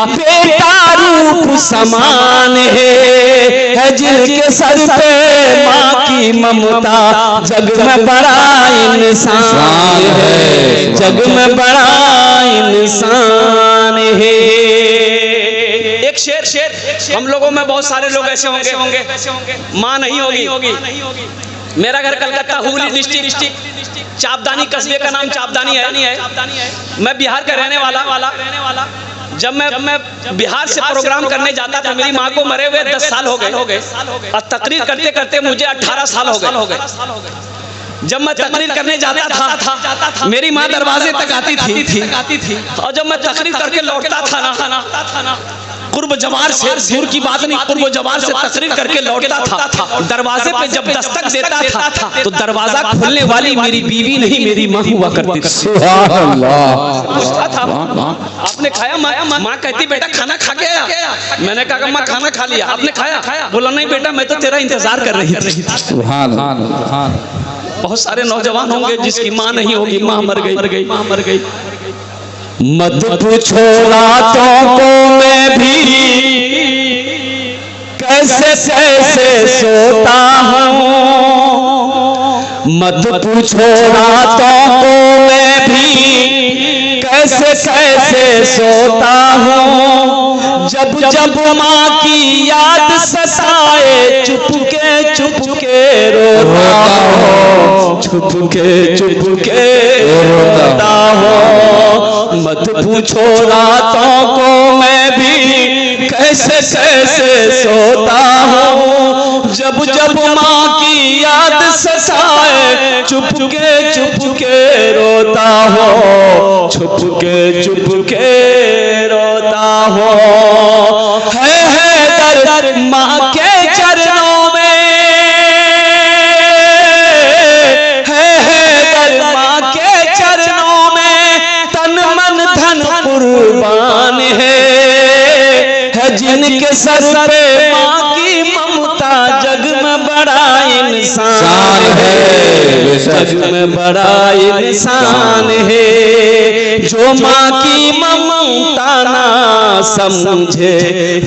बेटा रूप समान है जिनके सर पे माँ की ममता जग में बड़ा इंसान है, जग में बड़ा इंसान है। एक शेर हम लोगों में बहुत सारे लोग ऐसे होंगे माँ नहीं होगी। मेरा घर कलकत्ता हुगली डिस्ट्रिक्ट चापदानी कस्बे का नाम चापदानी है। मैं बिहार का रहने वाला। जब मैं बिहार से प्रोग्राम करने जाता था, मेरी माँ को मरे हुए 10 साल हो गए और तकरीर करते करते मुझे 18 साल हो गए। जब मैं तकरीर करने जाता था मेरी माँ दरवाजे तक आती थी और जब मैं तकरीर करके लौटता था ना, कुर्ब जवार से दूर की बात नहीं, कुर्ब जवार से तकरीर करके लौटता था, दरवाजे पे जब दस्तक देता था तो दरवाजा खोलने वाली मेरी बीवी नहीं, मेरी माँ हुआ करती थी। सुभान अल्लाह। पूछता था आपने खाया? माँ कहती बेटा खाना खा के आया। मैंने कहा माँ खाना खा लिया। आपने खाया? बोला नहीं बेटा मैं तो तेरा इंतजार कर रही थी। सुभान अल्लाह। बहुत सारे नौजवान होंगे जिसकी माँ नहीं होगी, माँ मर गई। मत पूछो रातों को मैं भी कैसे सोता हूँ, मत पूछो रातों को मैं भी कैसे सोता हूँ। जब माँ की याद सताए चुपके रोता हूँ, चुपके रोता हूँ। मत पूछो रातों को मैं भी कैसे सोता हूँ। जब माँ की याद सताए चुपके रोता हूँ, चुपके रोता हूँ। है दर्द माँ के चरणों में, है दर्द माँ के चरणों में, तन मन धन कुर्बान है जिनके सर पे माँ की ममता जग में बड़ा इंसान है, जग में बड़ा इंसान है। जो माँ की ममता ना समझे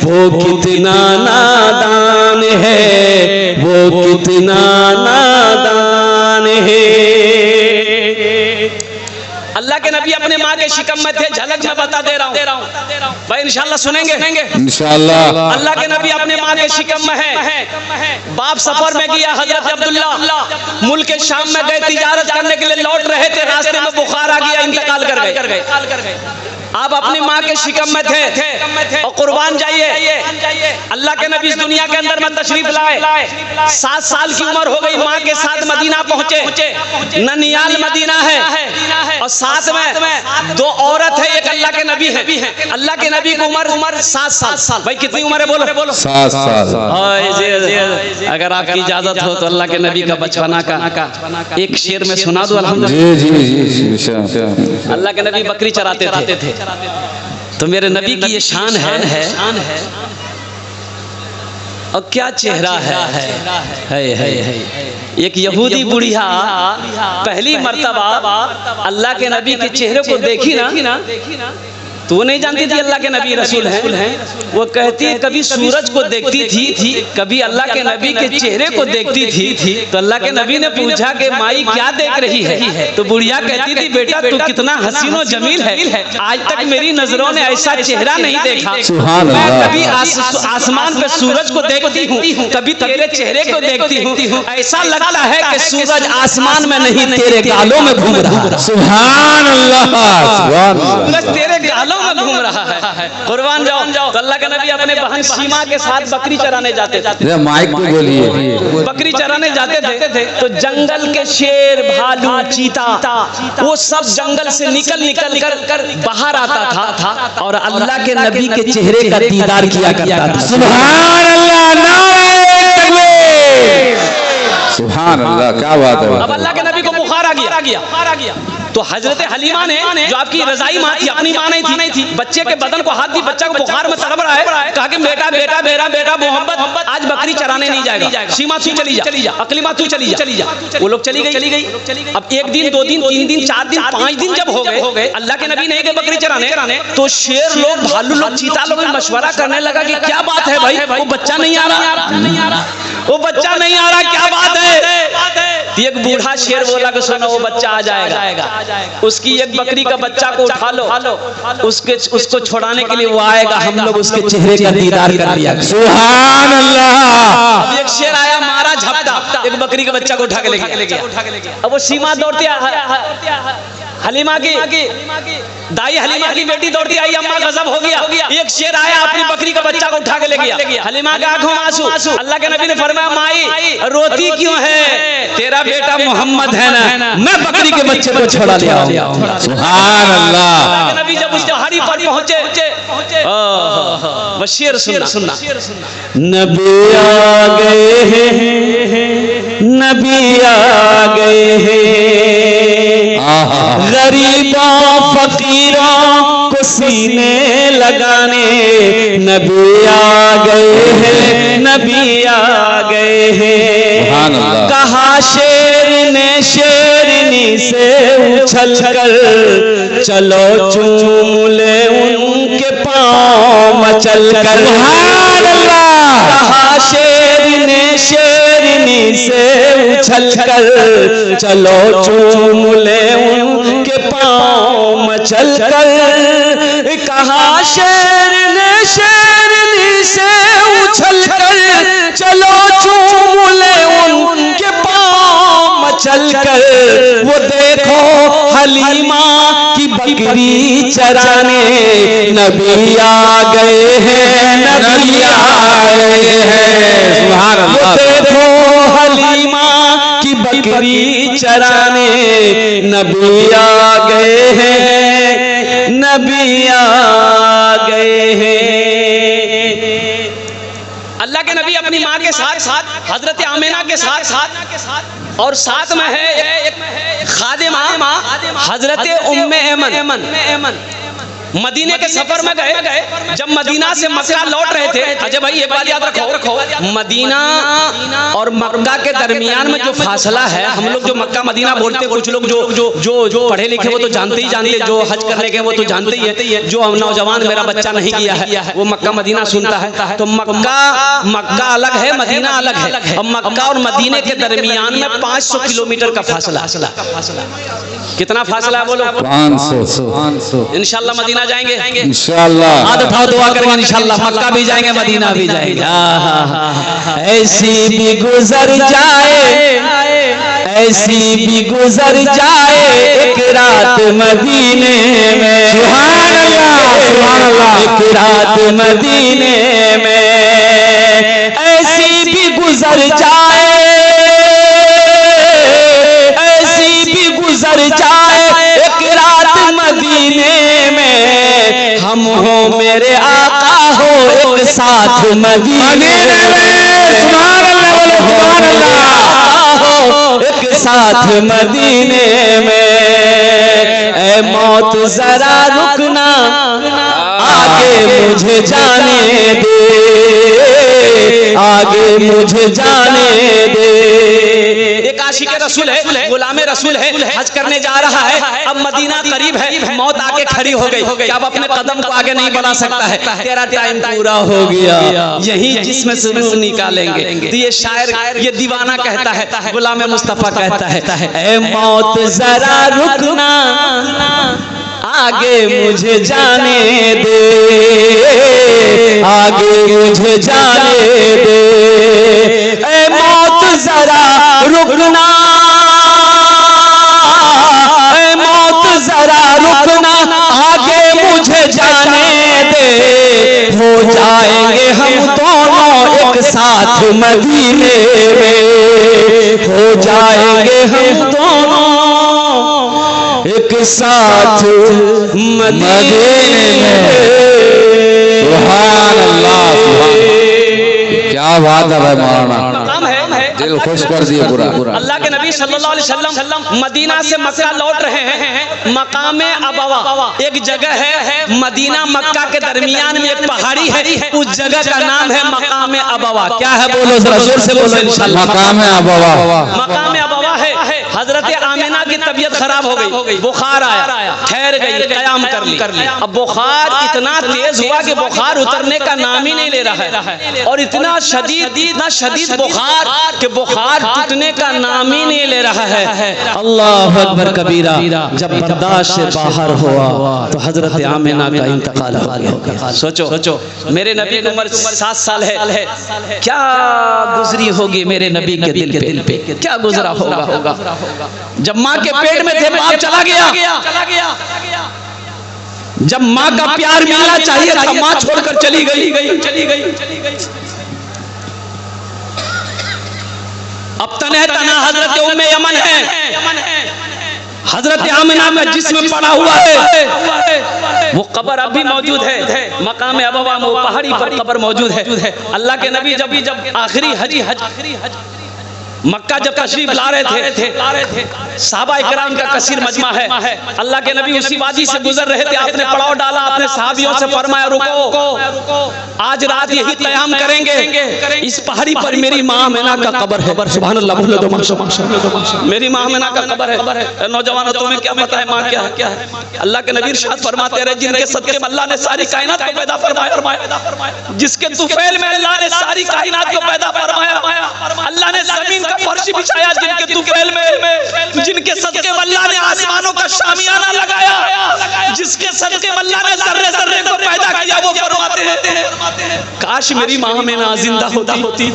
वो कितना नादान है, वो कितना नादान है। अल्लाह के नबी अपने माँ के शिकम में थे, झलक में बता दे रहा हूँ भाई, इंशाल्लाह सुनेंगे इंशाल्लाह। अल्लाह के नबी अपने माँ के शिकम में है। बाप सफर में गया, हजरत अब्दुल्ला मुल्क के शाम में गए, तिजारत करने के लिए लौट रहे थे, रास्ते में बुखार आ गया, इंतकाल कर गए। आप अपनी माँ के शिकम में थे और कुर्बान जाइए। अल्लाह के नबी इस दुनिया के अंदर में तशरीफ लाए, 7 साल की उम्र हो गई, माँ के साथ मदीना पहुंचे। ननियाल मदीना है और साथ में 2 औरत है, एक अल्लाह के नबी है। अल्लाह के नबी की उम्र 7 साल। भाई कितनी उम्र है बोलो? 7 साल। अगर आपकी इजाजत हो तो अल्लाह के नबी का बचपना का एक शेर में सुना दो। अल्हम्दुलिल्लाह। अल्लाह के नबी बकरी चराते थे, तो मेरे नबी की ये शान है और क्या चेहरा है। एक यहूदी बुढ़िया पहली मर्तबा अल्लाह के नबी के चेहरे को देखी ना, तो वो नहीं जानती थी अल्लाह के नबी रसूल हैं। वो कहती है कभी सूरज को देखती थी, कभी अल्लाह के नबी के चेहरे को देखती थी। तो अल्लाह के नबी ने पूछा कि माई क्या देख रही है? तो बुढ़िया कहती थी बेटा तू कितना हसीनो जमील है, आज तक मेरी नजरों ने ऐसा चेहरा नहीं देखा। मैं कभी आसमान पे सूरज को देखती हूँ, कभी तेरे चेहरे को देखती हूँ, ऐसा लगता है कि सूरज आसमान में नहीं तेरे गालों में घूम रहा है। सुभान अल्लाह, सूरज तेरे गालों में घूम रहा है। कुर्बान जाओ। तो अल्लाह के नबी अपने बहन सीमा के साथ बकरी चराने जाते थे। माइक पे बोलिए। बकरी चराने जाते थे तो जंगल के शेर, भालू, चीता वो सब जंगल से निकल कर बाहर आता था और अल्लाह के नबी के चेहरे का दीदार किया करता था। सुभान अल्लाह, नारे तकबीर। सुभान अल्लाह, क्या बात है। अब अल्लाह के नबी को बुखार आ गया। तो हजरत हलीमा ने जो आपकी रजाई माँ थी, अपनी माँ नहीं थी, बच्चे के बदन को हाथ दी, बच्चा को बुखार में तड़प रहा है। कहा कि बेटा मेरा बेटा मोहम्मद आज बकरी चराने नहीं जाएगा। सीमा तू चली जा, अकलीमा तू चली जा। वो लोग चली गई। अब 1 दिन 2 दिन 3 दिन 4 दिन 5 दिन जब हो गए, अल्लाह के नबी नहीं गए बकरी चराने, तो शेर लोग, भालू लोग, चीता लोग मशवरा करने लगा कि क्या बात है भाई, वो बच्चा नहीं आ रहा, वो बच्चा नहीं आ रहा, क्या बात है? एक बूढ़ा शेर बोला कि सुनो वो बच्चा आ जाएगा। उसकी एक बकरी का बच्चा को उठा लो, उसको छुड़ाने के लिए वो आएगा, हम लोग उसके चेहरे का दीदार कर लिया। सुभान अल्लाह। अब एक शेर आया, मारा झपटा, एक बकरी के बच्चा को उठा के ले गया। अब वो सीमा दौड़ती हलीमा की दाई हलीमा की बेटी दौड़ती आई, अम्मा गजब हो गया। एक शेर आया, अपनी बकरी का बच्चा को उठा के ले गया। हलीमा के आंखों में आंसू। अल्लाह के नबी ने फरमाया माई रोती क्यों है? तेरा बेटा मोहम्मद है ना, मैं बकरी के बच्चे को छुड़ा लिया। सुभान अल्लाह। नबी जब उस पहाड़ी पर पहुंचे, वो शेर सुनना। नबी आ गए हैं, नबी आ गए हैं, गरीबों फकीरों को सीने लगाने, नबी आ गए हैं, नबी आ गए हैं। कहा शेर ने शेरनी से उछल कर, चलो चूम ले उनके पाँव मचल कर। कहा शेर ने शेरनी से उछल कर, चलो चूम ले उनके पाँव मचल कर। कहा शेर ने शेरनी से उछल कर, चलो चूम ले उनके पाँव मचल कर। वो देखो हलीमा की बकरी चराने, नबी आ गए हैं, नबी आ गए हैं। वो देखो हलीमा की बकरी चराने, नबी आ गए हैं, नबी आ गए हैं। अल्लाह के नबी अपनी माँ के साथ हजरत आमिना के साथ और साथ में है एक खादिमा हजरत उम्मे ऐमन। मदीने के सफर में गए, जब मदीना से मक्का लौट रहे थे। अजय भाई एक बात याद रखो, मदीना और मक्का के दरमियान में जो फासला है, हम लोग जो मक्का मदीना बोलते, कुछ लोग जो पढ़े लिखे वो तो जानते ही जानते, जो हज करने के वो तो जानते ही है, जो नौजवान मेरा बच्चा नहीं किया है वो मक्का मदीना सुनता है। तो मक्का अलग है, मदीना अलग है। और मक्का और मदीने के दरमियान में 500 किलोमीटर का फासला। कितना फासला है बोलो? 500। इंशाल्लाह मदीना जाएंगे इंशाल्लाह। हाथ उठाओ, दुआ करेंगे इंशाल्लाह। मक्का भी जाएंगे, मदीना भी जाएंगे। ऐसी भी गुजर जाए, ऐसी भी गुजर जाए एक रात मदीने में। सुभान अल्लाह, सुभान अल्लाह। एक रात मदीने में ऐसी भी गुजर जाए, ऐसी भी गुजर जाए एक रात मदीने में। हम हो मेरे आका हो एक साथ मदीने में। सुभान अल्लाह, बोलो सुभान अल्लाह। हो एक साथ मदीने में। ऐ मौत जरा रुकना, आगे मुझे जाने दे, आगे मुझे जाने दे। एक आशिक रसूल है, गुलाम रसूल है, हज करने जा रहा है। अब मदीना करीब है, मौत आके के खड़ी हो गई कि अब अपने कदम को आगे नहीं बढ़ा सकता है, तेरा टाइम पूरा हो गया, यही जिसमें से रूह निकालेंगे। तो ये शायर, ये दीवाना कहता है, गुलाम मुस्तफा कहता है, ऐ मौत जरा रुकना, आगे मुझे जाने दे, आगे मुझे जाने दे, ऐ मौत जरा रुकना, ऐ मौत जरा रुकना, आगे मुझे जाने दे, हो जाएंगे हम दोनों एक साथ मदीने में, हो जाएंगे हम दोनों एक साथ मदीने में। सुभान अल्लाह, क्या बात है भाई मौलाना, दिल खुश कर दिए पूरा। अल्लाह के नबी सल्लल्लाहु अलैहि वसल्लम मदीना से मक्का लौट रहे हैं। मकाम अबवा एक जगह है, मदीना मक्का के दरमियान में एक पहाड़ी है, उस जगह का नाम है मकाम अबवा। क्या है बोलो जरा जोर से बोलो इंशाल्लाह। मकाम अबवा, मकाम अबवा है। हजरत आमिना की तबीयत खराब हो गई, बुखार आया, ठहर गई, कयाम कर ली। अब बुखार इतना तेज हुआ कि बुखार उतरने का नाम ही नहीं ले रहा है, और इतना शदीद बुखार कि बुखार टूटने का नाम ही नहीं ले रहा है। अल्लाह अकबर कबीरा। जब बर्दाश्त से बाहर हुआ तो हजरत आमिना का इंतकाल हो गया। सोचो मेरे नबी की उम्र 7 साल है, क्या गुजरी होगी मेरे नबी के दिल पे, क्या गुजरा होगा। जब माँ के पेट में थे बाप चला गया, जब माँ का प्यार मिलना चाहिए था माँ छोड़कर चली गई। अब तने तना हजरत उम्मे यमन है, हजरत आमिना में जिस्म पड़ा हुआ है, वो कब्र अभी मौजूद है। मकाम अबवा में पहाड़ी पर कब्र मौजूद है। अल्लाह के नबी जब आखिरी हज मक्का जब तशरीफ ला रहे थे, सहाबा इकराम का कसीर मजमा है। अल्लाह के नबी उसी वादी से गुजर रहे थे, आपने पड़ाव डाला, अपने सहाबियों से फरमाया रुको, आज रात यही क़याम करेंगे, इस पहाड़ी पर मेरी माँ आमिना का कब्र है। सुभान अल्लाह, बोलो तो माशाअल्लाह, मेरी माँ आमिना का कब्र है। नौजवानों तुम्हें क्या पता है माँ क्या है? अल्लाह के नबी इरशाद फरमाते रहे, जिनके सदके में अल्लाह ने सारी कायनात को पैदा फरमाया, जिसके तुफैल में अल्लाह ने सारी कायनात को पैदा फरमाया, अल्लाह ने जमीन फर्श बिछाया, जिनके तुफैल में, जिनके सदके अल्लाह ने आसमानों का शामियाना लगाया, जिसके सदके अल्लाह ने ज़र्रे ज़र्रे को पैदा किया, वो फरमाते हैं काश मेरी माँ आमिना जिंदा होती,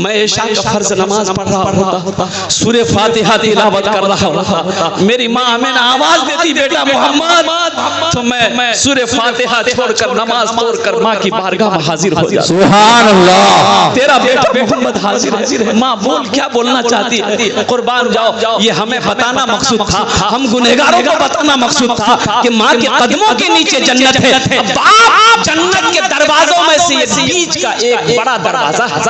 मैं इशा का फर्ज नमाज पढ़ रहा होता, सूरह फातिहा तिलावत कर रहा होता, मेरी माँ आमिना आवाज देती बेटा मोहम्मद, तो मैं सूरह फातिहा छोड़कर नमाज तोड़कर माँ की बारगाह में हाजिर हो जाता। सुभान अल्लाह, तेरा बेटा मोहम्मद हाजिर है। माँ बोल क्या बोलना चाहती है, कुर्बान जाओ। ये हमें बताना मकसूद था, हम गुनहगारों को बताना मकसूद था कि माँ के कदमों के नीचे जन्नत है। बाप जन्नत के दरवाजों में से बीच का एक बड़ा दरवाजा है।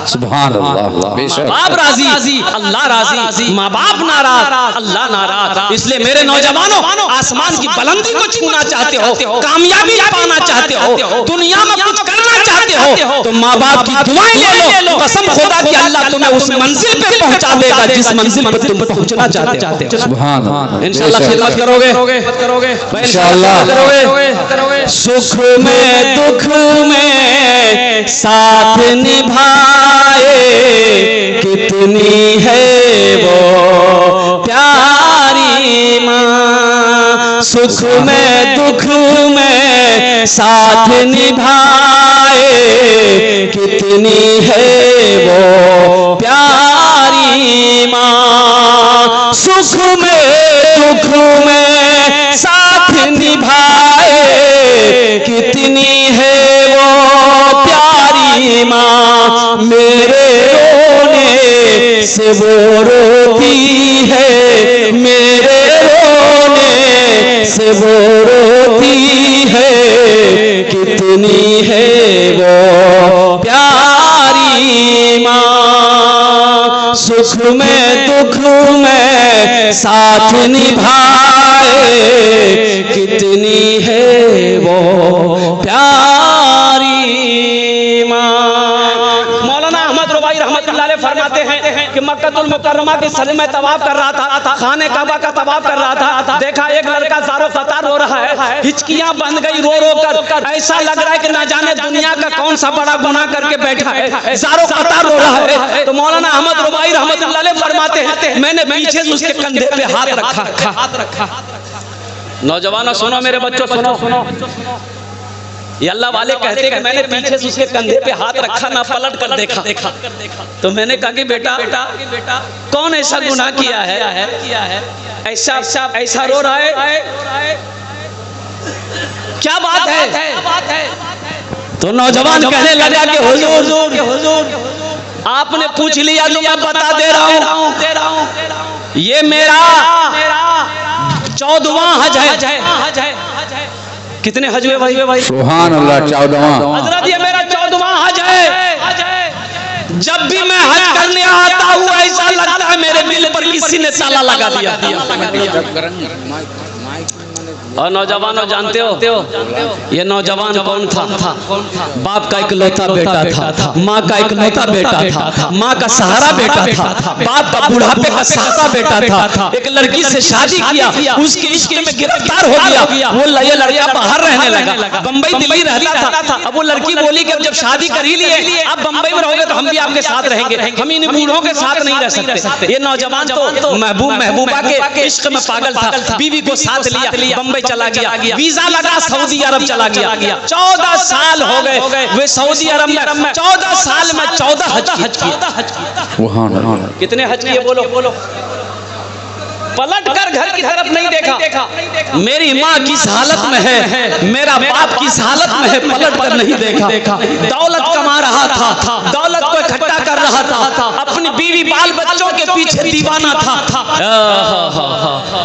सुभान अल्लाह, बेशक बाप राजी, अल्लाह राजी, माँ बाप नाराज, अल्लाह नाराज। इसलिए मेरे नौजवानों, आसमान की बुलंदी को छूना चाहते हो, कामयाबी पाना चाहते हो, दुनिया में कुछ करना चाहते हो, तो माँ बाप की दुआएं ले लो। कसम खुदा की अल्लाह तुम्हें उस मंजिल पे पहुंचा देगा जिस मंजिल पर तुम पहुंचना चाहते हो। सुभान अल्लाह, इंशाअल्लाह खिदमत करोगे इंशाअल्लाह करोगे। सुख में दुख में साथ निभाए, कितनी है वो प्यारी माँ। सुख में दुख में साथ निभाए, कितनी है वो प्यारी माँ। सुख में दुख में साथ निभाए, कितनी है वो प्यारी माँ। मेरे रोने से वो रोती है, मेरे रोने से वो रोती है, कितनी है वो प्यारी माँ। सुख में दुख में साथ निभाए, कितनी है वो प्यारी माँ। मौलाना अहमद रुबाई रहमतुल्लाह अलैह फरमाते हैं, कि मक्कतुल मुकर्रमा की सर में तवाफ कर रहा था, खाने काबा का तवाफ कर रहा था, देखा एक लड़का ज़ारो फ़तार रो रहा है, हिचकियां बंद गई रो रो कर, ऐसा लग रहा है कि ना जाने दुनिया का कौन सा बड़ा गुनाह करके बैठा है, ज़ारो फ़तार रो रहा है। तो मौलाना अहमद रुबाई रहमतुल्लाह अलैह फरमाते हैं, मैंने पीछे से उसके कंधे पे हाथ रखा। नौजवानों सुनो, मेरे बच्चों सुनो, ये अल्लाह वाले कहते हैं कि मैंने पीछे से उसके कंधे पे हाथ रखा, ना पलट कर देखा। तो मैंने कहा कि बेटा कौन ऐसा गुनाह किया है, ऐसा रो रहा है, क्या बात है? तो नौजवान कहने लगा कि हुजूर आपने पूछ लिया तो मैं बता दे रहा हूँ, ये मेरा 14वां हज है। कितने हज हुए भाई? सुभान अल्लाह, 14वां। हजरत ये मेरा 14वां हज है। जब भी मैं हज करने आता हूँ ऐसा लगता है मेरे दिल पर किसी ने ताला लगा दिया। और नौजवानों जानते हो ये नौजवान कौन था? बाप का इकलौता बेटा था, माँ का इकलौता बेटा था, माँ का सहारा बेटा था, बाप का बुढ़ापे का सहारा बेटा था। एक लड़की से शादी किया, उसके इश्क में गिरफ्तार हो गया। वो ये लड़का बाहर रहने लगा, बम्बई दिल्ली रहता था। अब वो लड़की बोली कि जब शादी कर ही लिए, अब बम्बई में रहोगे तो हम भी आपके साथ रहेंगे, हम इन बूढ़ों के साथ नहीं रह सकते। ये नौजवान तो महबूबा के इश्क में पागल था, बीवी को साथ लिया, बम्बई चला गया, वीजा लगा, सऊदी अरब चला गया। 14 साल हो गए वे सऊदी अरब में, 14 साल में 14 हज किया। कितने हज किए बोलो? पलट कर घर की तरफ नहीं देखा। मेरी माँ किस हालत में है, मेरा बाप किस हालत में है, पलट कर नहीं देखा। दौलत कमा रहा था, दौलत को इकट्ठा कर रहा था, अपनी बीवी बाल बच्चों के पीछे दीवाना था।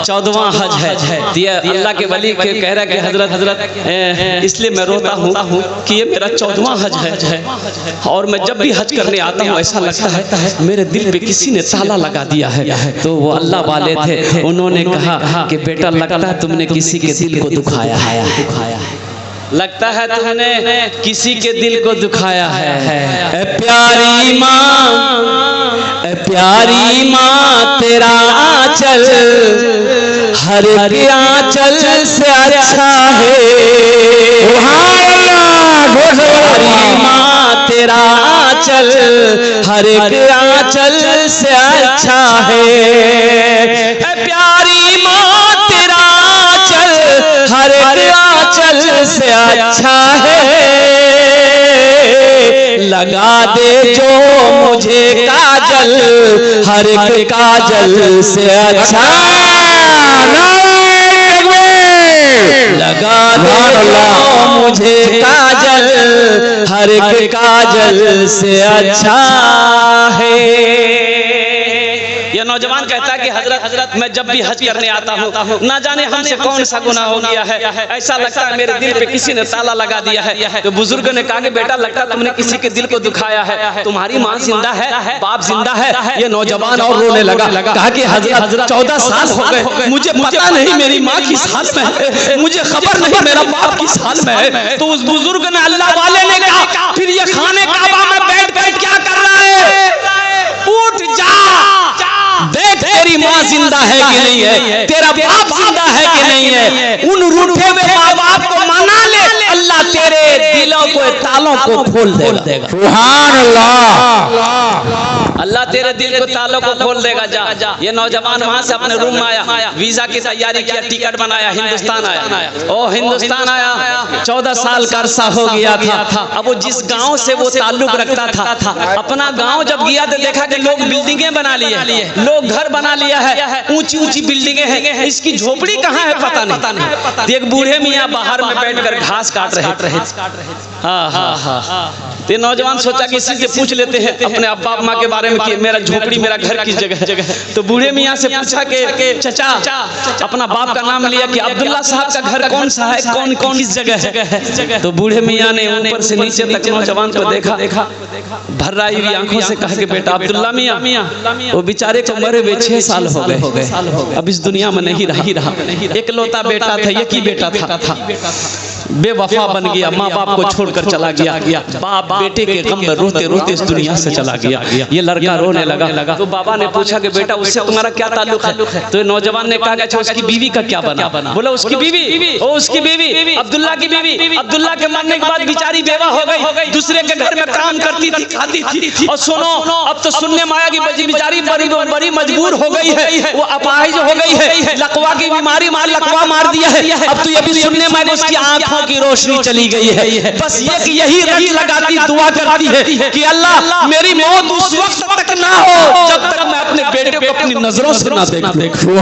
14वां हज है। अल्लाह के वली के कह रहा कि हजरत इसलिए मैं रोता हूँ कि ये मेरा 14वां हज है, और मैं जब भी हज करने आता हूँ ऐसा लगता है मेरे दिल पे किसी ने ताला लगा दिया है। तो वो अल्लाह वाले थे, उन्होंने कहा कि बेटा लगता है तुमने किसी के दिल को दुखाया है, लगता है तुमने किसी के दिल को दुखाया है। प्यारी माँ तेरा आंचल हर एक आंचल से अच्छा है। प्यारी माँ तेरा आंचल हर एक आंचल से अच्छा है। प्यारी माँ तेरा आंचल हर एक आंचल से अच्छा है। लगा दे जो मुझे काजल हर एक काजल से अच्छा, लगा दे जो मुझे काजल हर एक काजल से अच्छा है। ये नौजवान कहता है कि हजरत मैं जब भी हज करने आता हूँ ना जाने हमसे कौन सा गुनाह हो गया है, ऐसा लगता है मेरे दिल पे किसी ने ताला लगा दिया है। तो बुजुर्ग ने कहा कि बेटा लगता है तुमने किसी के दिल को दुखाया है, तुम्हारी माँ जिंदा है, बाप जिंदा है। ये नौजवान और रोने लगा, कहा कि हजरत 14 साल हो गए, मुझे पता नहीं मेरी माँ किस हाल में है, मुझे खबर नहीं मेरा बाप किस हाल में है। तो उस बुजुर्ग ने अल्लाह वाले ने कहा फिर ये खाने काबा में बैठ कर क्या कर रहा है, उठ जा, देख तेरी माँ जिंदा है कि नहीं है, तेरा बाप जिंदा है कि नहीं है। उन रूठे हुए माँ बाप को मना ले, अल्लाह तेरे दिलों को तालों को खोल देगा। सुभान अल्लाह। अल्लाह तेरे दिल को तालों को खोल देगा। जा। ये नौजवान वहां से अपने रूम में आया, वीजा की तैयारी किया, टिकट बनाया, हिंदुस्तान आया। ओ हिंदुस्तान आया, 14 साल का अरसा हो गया था। अब वो जिस गांव से वो ताल्लुक रखता था, अपना गांव जब गया तो देखा कि लोग बिल्डिंगें बना लिए, लोग घर बना लिया है, ऊंची ऊंची बिल्डिंगें हैं, इसकी झोपड़ी कहाँ है पता नहीं। एक बूढ़े मियाँ बाहर में बैठकर घास काट रहे। हाँ। तो नौजवान सोचा कि इसी से पूछ लेते हैं अपने अब्बा अम्मा के बारे में कि मेरा झोपड़ी मेरा घर किस जगह है। तो बूढ़े मियाँ से पूछा कि चचा, अपना बाप का नाम लिया कि अब्दुल्ला साहब का घर कौन सा है, कौन किस जगह है। तो बूढ़े मियाँ ने ऊपर से नीचे तक नौजवान को देखा, भर्राई हुई आंखों से कहा कि बेटा अब्दुल्ला मियाँ, वो बेचारे को मरे हुए 6 साल हो गए, अब इस दुनिया में नहीं रहा। एक लौता बेटा था, एक ही बेटा था। बेवफा बन गया, माँ बाप को छोड़कर चला गया, बाप बेटे के गम में रोते रोते इस दुनिया से चला गया। ये लड़का रोने लगा तो बाबा ने पूछा कि बेटा उससे तुम्हारा क्या ताल्लुक है? तो नौजवान ने कहा कि अच्छा उसकी बीवी का क्या बना? बोला उसकी बीवी, ओ उसकी बीवी अब्दुल्ला की बीवी, अब्दुल्ला के मरने के बाद बेचारी बेवा हो गई, दूसरे के घर में काम करती थी, खाती थी। और सुनो अब तो सुनने में आया कि बेचारी बड़ी मजबूर हो गई है, वो अपाहिज हो गई है, लकवा की बीमारी लकवा मार दिया है। अब तो ये भी सुनने में उसकी आंखों की रोशनी चली गई है। बस ये कि यही रट लगाती दुआ करती है कि अल्लाह मेरी मौत उस वक्त तक ना हो जब तक मैं अपने बेटे को अपनी नजरों से ना देखूं।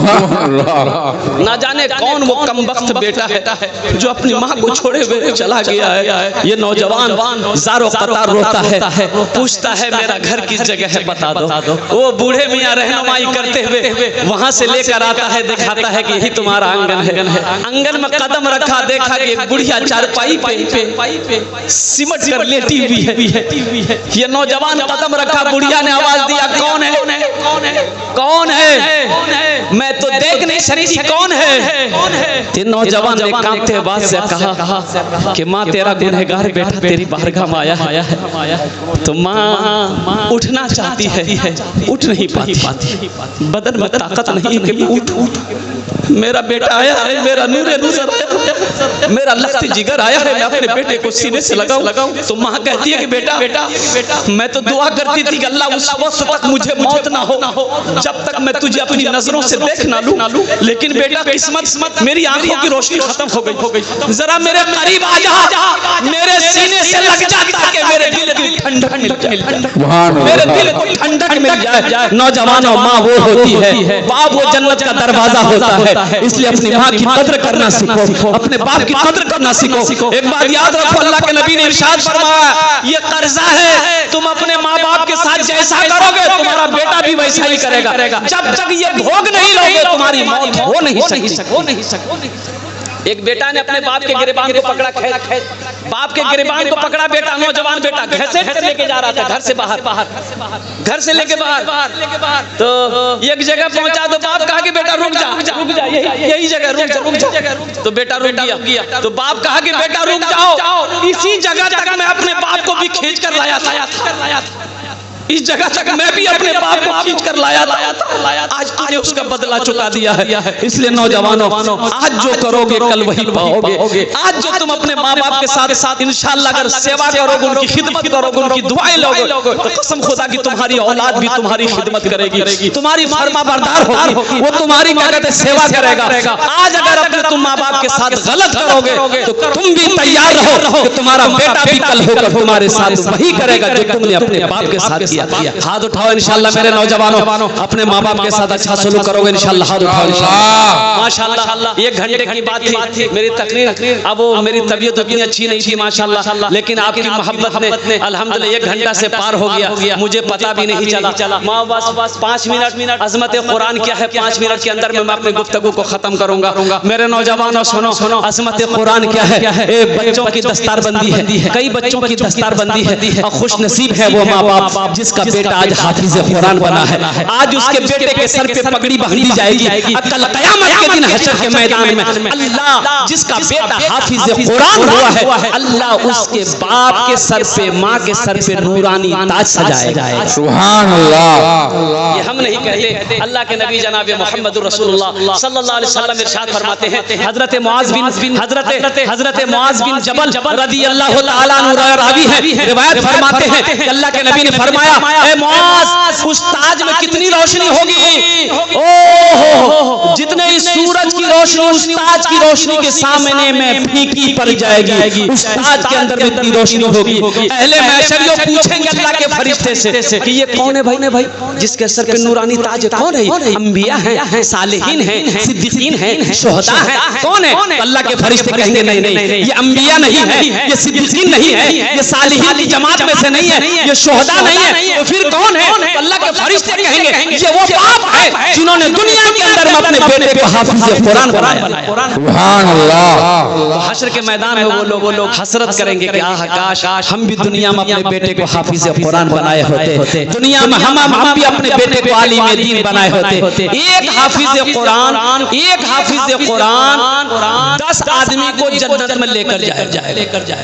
ना जाने कौन वो कमबख्त बेटा है जो अपनी माँ को छोड़े हुए चला गया है। ये नौजवान ज़ारो कतार रोता है, पूछता है मेरा घर किस जगह है बता दो। वो बूढ़े मियाँ रहनुमाई करते हुए वहां से लेकर आता है, दिखाता है कि यही तुम्हारा आंगन है। आंगन में कदम रखा, देखा कि बुढ़िया चारपाई पे सिमट कर लेटी हुई है। ये नौजवान कदम रखा, बुढ़िया ने आवाज दिया कौन है? कौन है? मैं तो देख नहीं सकती कौन है? ते नौजवान ने कांपते आवाज से कहा कि माँ तेरा गुनहगार बेटा तेरी बारगाह में आया है। तो माँ उठना चाहती है, उठ नहीं पाती, बदन में ताकत नहीं कि उठ। मेरा बेटा आया है, मेरा नूरे नजर आया, मेरा लख्त जिगर आया है, मैं अपने बेटे को सीने से लगाऊं। तो माँ कहती है कि बेटा मैं तो दुआ करती थी कि अल्लाह उस वक्त तक मुझे मौत ना हो जब तक मैं तुझे अपनी नजरों से देख ना लूं। लेकिन बेटा किस्मत मेरी आंखों की रोशनी खत्म हो गई। जरा मेरे करीब आ जा, मेरे सीने से लग जा ताकि मेरे दिल को ठंडक मिल जाए, मेरे दिल को ठंडक मिल जाए। नौजवानों माँ वो होती है, बाप वो जन्नत का दरवाजा होता है। इसलिए अपनी माँ की कद्र करना सीखो, अपने बाप की कद्र करना सीखो। एक बात याद रखो, अल्लाह के नबी ने इरशाद फरमाया ये कर्जा है, तुम अपने माँ बाप के साथ जैसा करोगे तुम्हारा बेटा भी वैसा ही करेगा। जब तक ये भोग नहीं लोगे तुम्हारी मौत हो नहीं सकती। एक बेटा ने अपने बाप के गिरबान को पकड़ा, बाप के गिरबान को पकड़ा, बेटा नौजवान बेटा घसीट कर लेके जा रहा था घर से बाहर, घर से लेके बाहर। तो एक जगह पहुंचा तो बाप कहा कि बेटा रुक जा, यही जगह रुक जा। तो बेटा रुक गया। तो बाप कहा कि बेटा रुक जाओ, इसी जगह तक मैं अपने बाप को भी खींच कर लाया था, इस जगह तक मैं भी अपने बाप को खींच कर लाया था। आज तुमने उसका बदला चुका दिया है। इसलिए नौजवानों आज जो करोगे कल वही पाओगे। आज जो तुम अपने माँ बाप के साथ इंशाअल्लाह अगर सेवा करोगे, उनकी खिदमत करोगे, उनकी दुआएं लोगे, तो कसम खुदा की तुम्हारी औलाद भी तुम्हारी खिदमत करेगी, तुम्हारी फरमाबरदार होगी, वो तुम्हारी सेवा करेगा। आज अगर अपने तुम माँ बाप के साथ गलत करोगे तो तुम भी तैयार रहो कि तुम्हारा बेटा भी कल होकर तुम्हारे साथ वही करेगा जो तुमने अपने बाप के साथ किया। हाथ उठाओ इंशाअल्लाह मेरे नौजवानों, अपने माँ बाप के साथ अच्छा सलूक करोगे इंशाअल्लाह। हाथ उठाओ इंशाअल्लाह। माशाअल्लाह 1 घंटे की बात थी मेरी तकरीर। अब वो मेरी तबीयत उतनी अच्छी नहीं थी माशाअल्लाह, लेकिन आपकी मोहब्बत ने अल्हम्दुलिल्लाह 1 घंटा से पार हो गया, मुझे पता भी नहीं चला। माँ बस 5 मिनट अज़मत कुरान क्या है, 5 मिनट के अंदर मैं अपने गुफ्तगू को खत्म करूंगा। मेरे नौजवानों सुनो, अज़मत कुरान क्या है? बच्चों की दस्तारबंदी है, कई बच्चों की दस्तारबंदी है, और खुश नसीब है वो माँ बाप जिसका बेटा आज हाफिज कुरान बना है। आज उसके बेटे के सर पे पगड़ी बांधी जाएगी, कल क़यामत के दिन हशर के मैदान में अल्लाह जिसका बेटा हाफिज कुरान हुआ है, अल्लाह उसके बाप के सर पे, माँ के सर पे नूरानी ताज सजाएगा। सुभान अल्लाह। ये हम नहीं कहते, अल्लाह के नबी जनाब मोहम्मद रसूलुल्लाह सल्लल्लाहु अलैहि वसल्लम इरशाद फरमाते हैं, हजरत मुआज़ बिन जबल रज़ियल्लाहु तआला अन्हु रावी है, रिवायत फरमाते हैं कि अल्लाह के नबी ने फरमाया ए मुआज़ उस ताज में कितनी रोशनी होगी, ओहो जितने इस सूरज की रोशनी उस ताज की रोशनी के सामने में फीकी पड़ जाएगी, उस ताज के अंदर इतनी रोशनी होगी। अहले महशर पूछेंगे अल्लाह के फरिश्ते से कि ये कौन है भाई जिसके सर पे नूरानी ताज है? कौन है? अंबिया हैं, सालिहीन हैं, सिद्दीकीन हैं, शुहदा हैं, कौन है? अल्लाह के फरिश्ते कहेंगे नहीं, ये अंबिया नहीं है, ये सिद्दीकीन नहीं है, ये सालिहीन की जमात में से नहीं है, ये शुहदा नहीं है। तो फिर कौन है? अल्लाह के फरिश्ते कहेंगे ये वो बाप है जिन्होंने दुनिया के अंदर में अपने बेटे को हाफिज़ कुरान बनाया। सुभान अल्लाह। तो हश्र के मैदान में वो लोग हसरत करेंगे कि आह काश हम भी दुनिया में अपने बेटे को हाफिज़ कुरान बनाए होते, दुनिया में हम भी अपने बेटे को आलिम दीन बनाए होते। एक हाफिज़ कुरान 10 आदमी को जन्नत में लेकर जाएगा।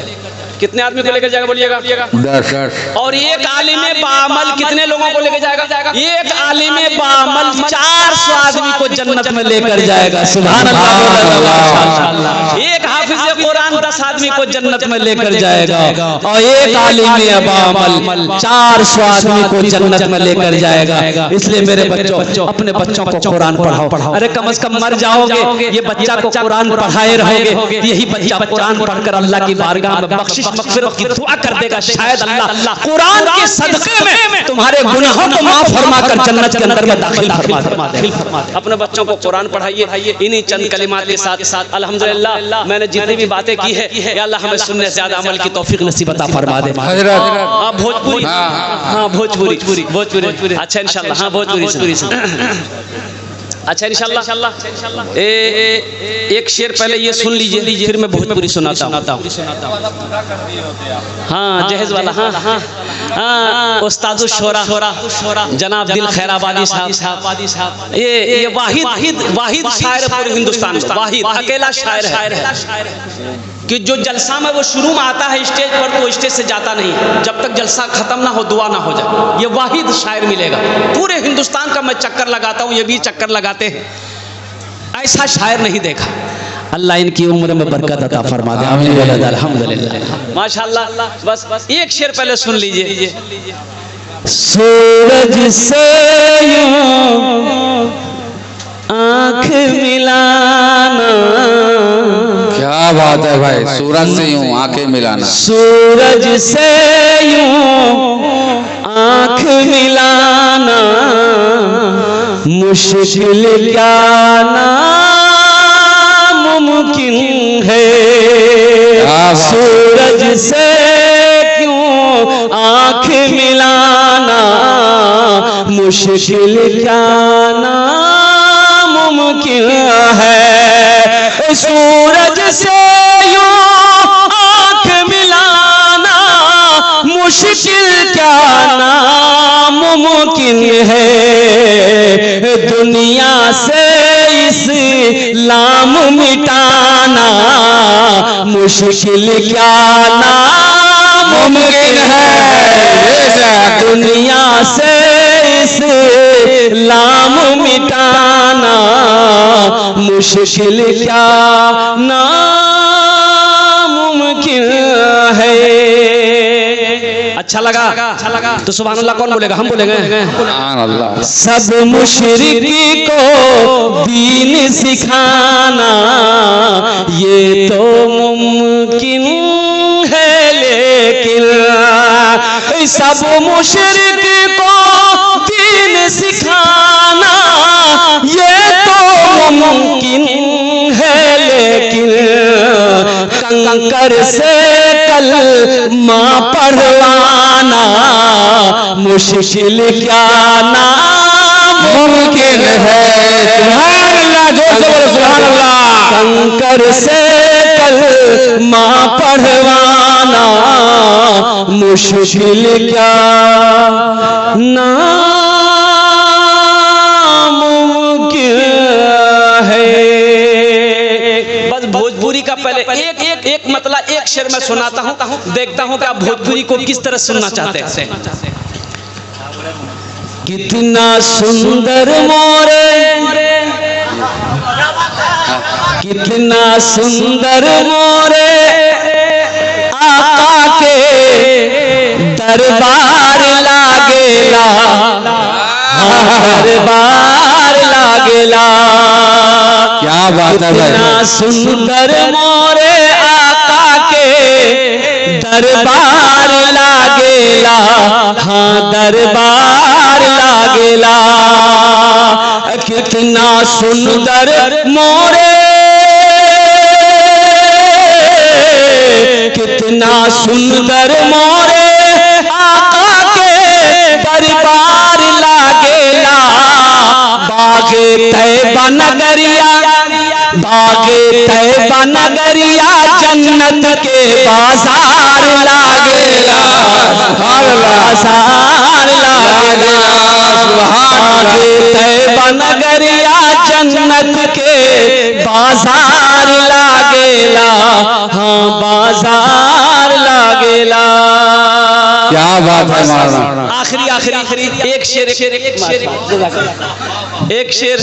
कितने आदमी को लेकर जाएगा बोलिएगा? 10। और एक आलिम बामल कितने लोगों को लेकर जाएगा? एक आलिम बामल 400 आदमी को जन्नत में लेकर जाएगा। सुभान अल्लाह। एक हाफिज़ कुरान 10 आदमी को जन्नत में लेकर जाएगा और एक आलिम बामल 400 आदमी को जन्नत में लेकर जाएगा। इसलिए मेरे बच्चों अपने बच्चों को कुरान पढ़ाओ। अरे कम से कम मर जाओगे ये बच्चा को कुरान पढ़ाए रहोगे, यही बच्चा कुरान पढ़कर अल्लाह की बारगाह में बख्शिश मग़फ़िरत की दुआ कर देगा। शायद अल्लाह कुरान के सदक़े में तुम्हारे गुनाहों को माफ फरमाकर जन्नत के अंदर में दाखिल फरमा दे। अपने बच्चों को कुरान पढ़ाइए। इन्हीं चंद कलिमात के साथ अल्हम्दुलिल्लाह मैंने जितनी भी बातें की है या अल्लाह हमें सुनने से ज्यादा अमल की तौफीक नसीब अता फरमा दे। भोजपुरी अच्छा इंशाल्लाह। हाँ भोजपुरी अच्छा इंशाल्लाह। एक शेर पहले ये सुन लीजिए फिर मैं भोजपुरी सुनाता हूँ। हाँ जहेज वाला। हाँ उस्तादुल शोरा जनाब दिल खैराबादी साहब ये वाहिद शायर पूरे हिंदुस्तान में, वाहिद अकेला शायर है कि जो जलसा में वो शुरू में आता है स्टेज पर तो स्टेज से जाता नहीं जब तक जलसा खत्म ना हो, दुआ ना हो जाए। ये वाहिद शायर मिलेगा पूरे हिंदुस्तान का। मैं चक्कर लगाता हूँ, ये भी चक्कर लगाते हैं, ऐसा शायर नहीं देखा। अल्लाह इनकी उम्र में बरकत अता फरमा दे। आमीन अल्हम्दुलिल्लाह माशाअल्लाह। बस एक शेर पहले सुन लीजिए। सूरज से यूं आँख मिलाना, क्या बात है भाई, सूरज से यूं आंखें मिलाना। सूरज से यूं आँख मिलाना मुश्किल क्या नामुमकिन है। सूरज से क्यों आँख मिलाना मुश्किल क्या नामुमकिन है। सूरज से यूं आँख मिलाना मुश्किल क्या नामुमकिन है। दुनिया से इस्लाम मिटाना मुश्किल क्या नामुमकिन है। दुनिया से इस्लाम मिटाना मुश्किल क्या नामुमकिन है। अच्छा लगा तो सुभान अल्लाह कौन बोलेगा? हम बोलेंगे। सुभान अल्लाह। सब मुशरिकी को दीन सिखाना ये तो मुमकिन है, लेकिन सब मुशरिकी को दीन सिखाना ये तो मुमकिन है, लेकिन कंकर से कलमा पढ़वाना मुश्किल क्या नामुमकिन है। सुभान अल्लाह, जोर से बोलो सुभान अल्लाह। कंकर से कलमा पढ़वाना मुश्किल क्या नामुमकिन है। बस भोजपुरी का पहले एक मतलब एक शेर में सुनाता हूँ, देखता हूँ कि आप भोजपुरी को किस तरह सुनना चाहते हैं। कितना सुंदर मोरे, कितना सुंदर मोरे आका के दरबार लागेला, दरबार लागेला। क्या बात है भाई। कितना सुंदर मोरे आका के दरबार लागेला, हाँ दरबार लागेला। कितना सुंदर मोरे, कितना सुंदर मोरे आका के बागे तैबा नगरिया, बागे तैबा नगरिया जन्नत के बाजार लागेला, बाजार लागेला। बागे तैबा नगरिया जन्नत के बाजार लागेला, हाँ बाजार लागेला। क्या बात है मौलाना। आखिरी एक शेर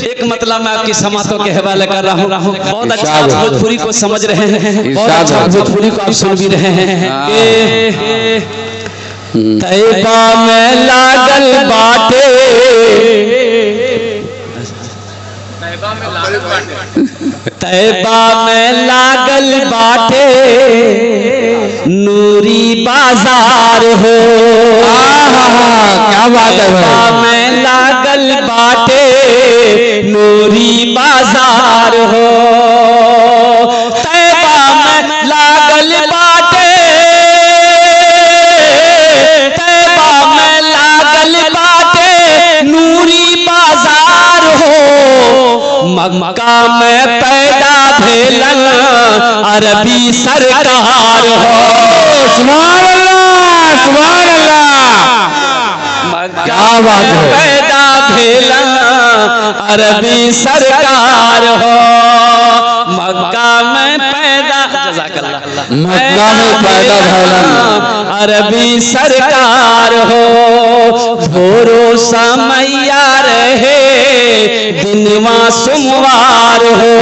एक मतलब मैं आपकी समातों के हवाले कर रहा हूँ। बहुत अच्छा आप भोजपुरी को समझ रहे हैं, बहुत अच्छा भोजपुरी को आप सुन भी रहे हैं। तैबा में लागल बाटे, तैबा में लागल बाटे नूरी बाजार हो। क्या बात है तैबा में लागल बाटे नूरी बाजार हो, तैबा में लागल बाटे, तैबा में लागल बाटे नूरी बाजार हो। मक्का में पैदा भेलन अरबी सरकार हो। सुभान अल्लाह, सुभान अल्लाह। मक्का में पैदा भेलन अरबी सरकार हो। मक्का में पैदा, मक्का में पैदा भेलन अरबी सरकार हो। भोरो समैया रहे दिनवा सोमवार हो।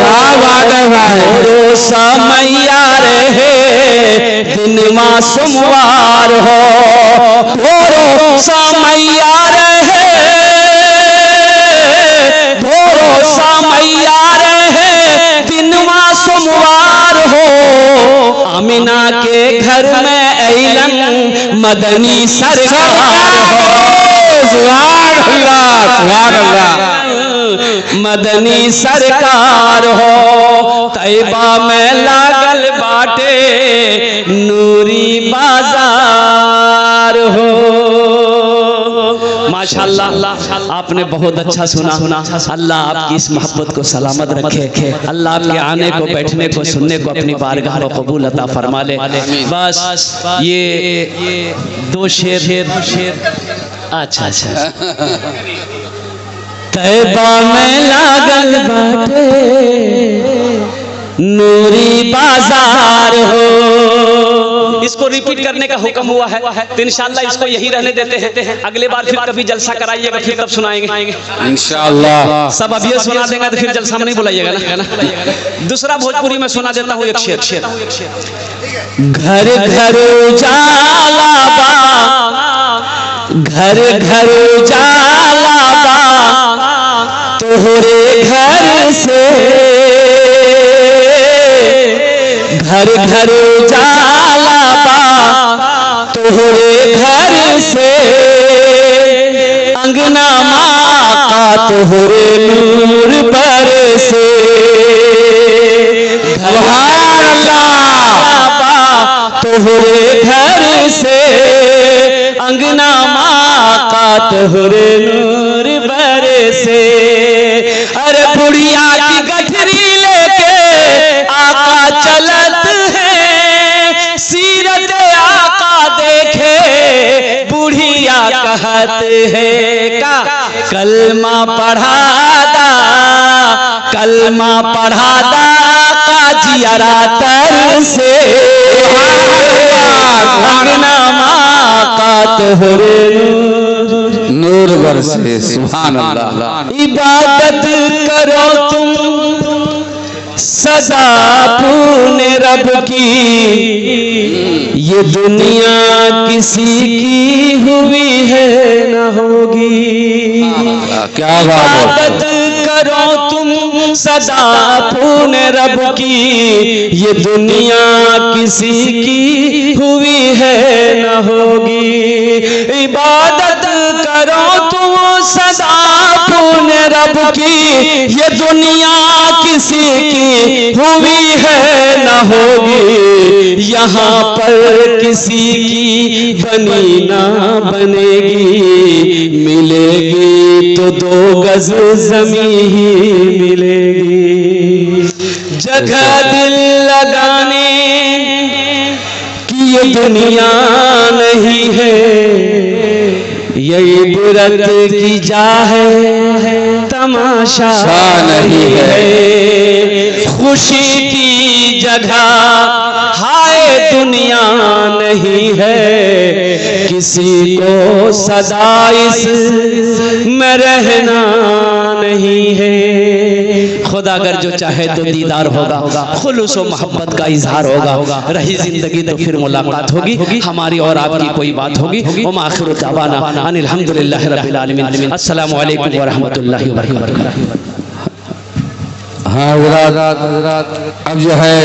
भोरो समैया रहे दिनवा सोमवार हो। भोरो समैया रहे, भोरो समैया रहे दिनवा सोमवार हो। आमिना के घर में ऐलन मदनी सरकार हो। सुभान अल्लाह, सुभान अल्लाह। मदनी सरकार हो। तैबा में लागल बाटे नूरी बाजार हो। माशाअल्लाह, आपने बहुत अच्छा सुना। अल्लाह आपकी इस मोहब्बत को सलामत रखे। अल्लाह आपके आने को, बैठने को, सुनने को अपनी बारगाह में कबूल अता फरमा ले। बस ये दो शेर। अच्छा। तैबा में लागल बाटे नूरी बाजार हो। इसको रिपीट करने का हुक्म हुआ है, तो इंशाअल्लाह इसको यही रहने देते हैं। अगले बार फिर कभी जलसा कराइएगा, फिर तब सुनाएंगे इंशाअल्लाह। सब अभी सुना देंगे तो फिर जलसा में नहीं बुलाइएगा ना। दूसरा भोजपुरी में सुना देता हूँ एक शेर। घर घर उजाला बा, घर घर उजाला बा तोहरे घर से, घर घर उजाला बा तोहरे घर से। अंगना माँ का तोहरे नूर बरसे। सुभान अल्लाह। तोहरे घर से अंगना माँ का तोहरे नूर बरसे। अरे बुढ़िया की गठरी लेके आका चलत है, सीरत आका देखे बुढ़िया कहत है। का कलमा पढ़ादा, कलमा पढ़ादा का जियरा तर से। अंगना माँ का तोहरे नूर बरसे। सुभान अल्लाह। इबादत करो तुम सदा अपने रब की, ये दुनिया किसी की हुई है न होगी। क्या बात है। करो तुम सदा अपने रब की, ये दुनिया किसी की हुई है न होगी। इबादत करो तुम सदा अपने रब की, ये दुनिया किसी की हुई है न होगी। यहाँ पर किसी की बनी ना बनेगी, मिलेगी तो 2 गज ज़मीं ही मिलेगी। जगह दिल लगाने की ये दुनिया नहीं है, ये इबरत की जा है, तमाशा नहीं है। खुशी की जगह हाय दुनिया नहीं है, किसी को सदा इस में रहना नहीं है। खुदा अगर जो चाहे तो दीदार होगा, खुलूस व मोहब्बत का इजहार होगा। रही जिंदगी तो फिर मुलाकात होगी, हमारी और आपकी कोई बात होगी। व आखिर दावाना अनिल हम्दुलिल्लाहि रब्बिल आलमीन। अस्सलामु अलैकुम व रहमतुल्लाहि व बरकातहू। हाँ हज़रात, अब जो है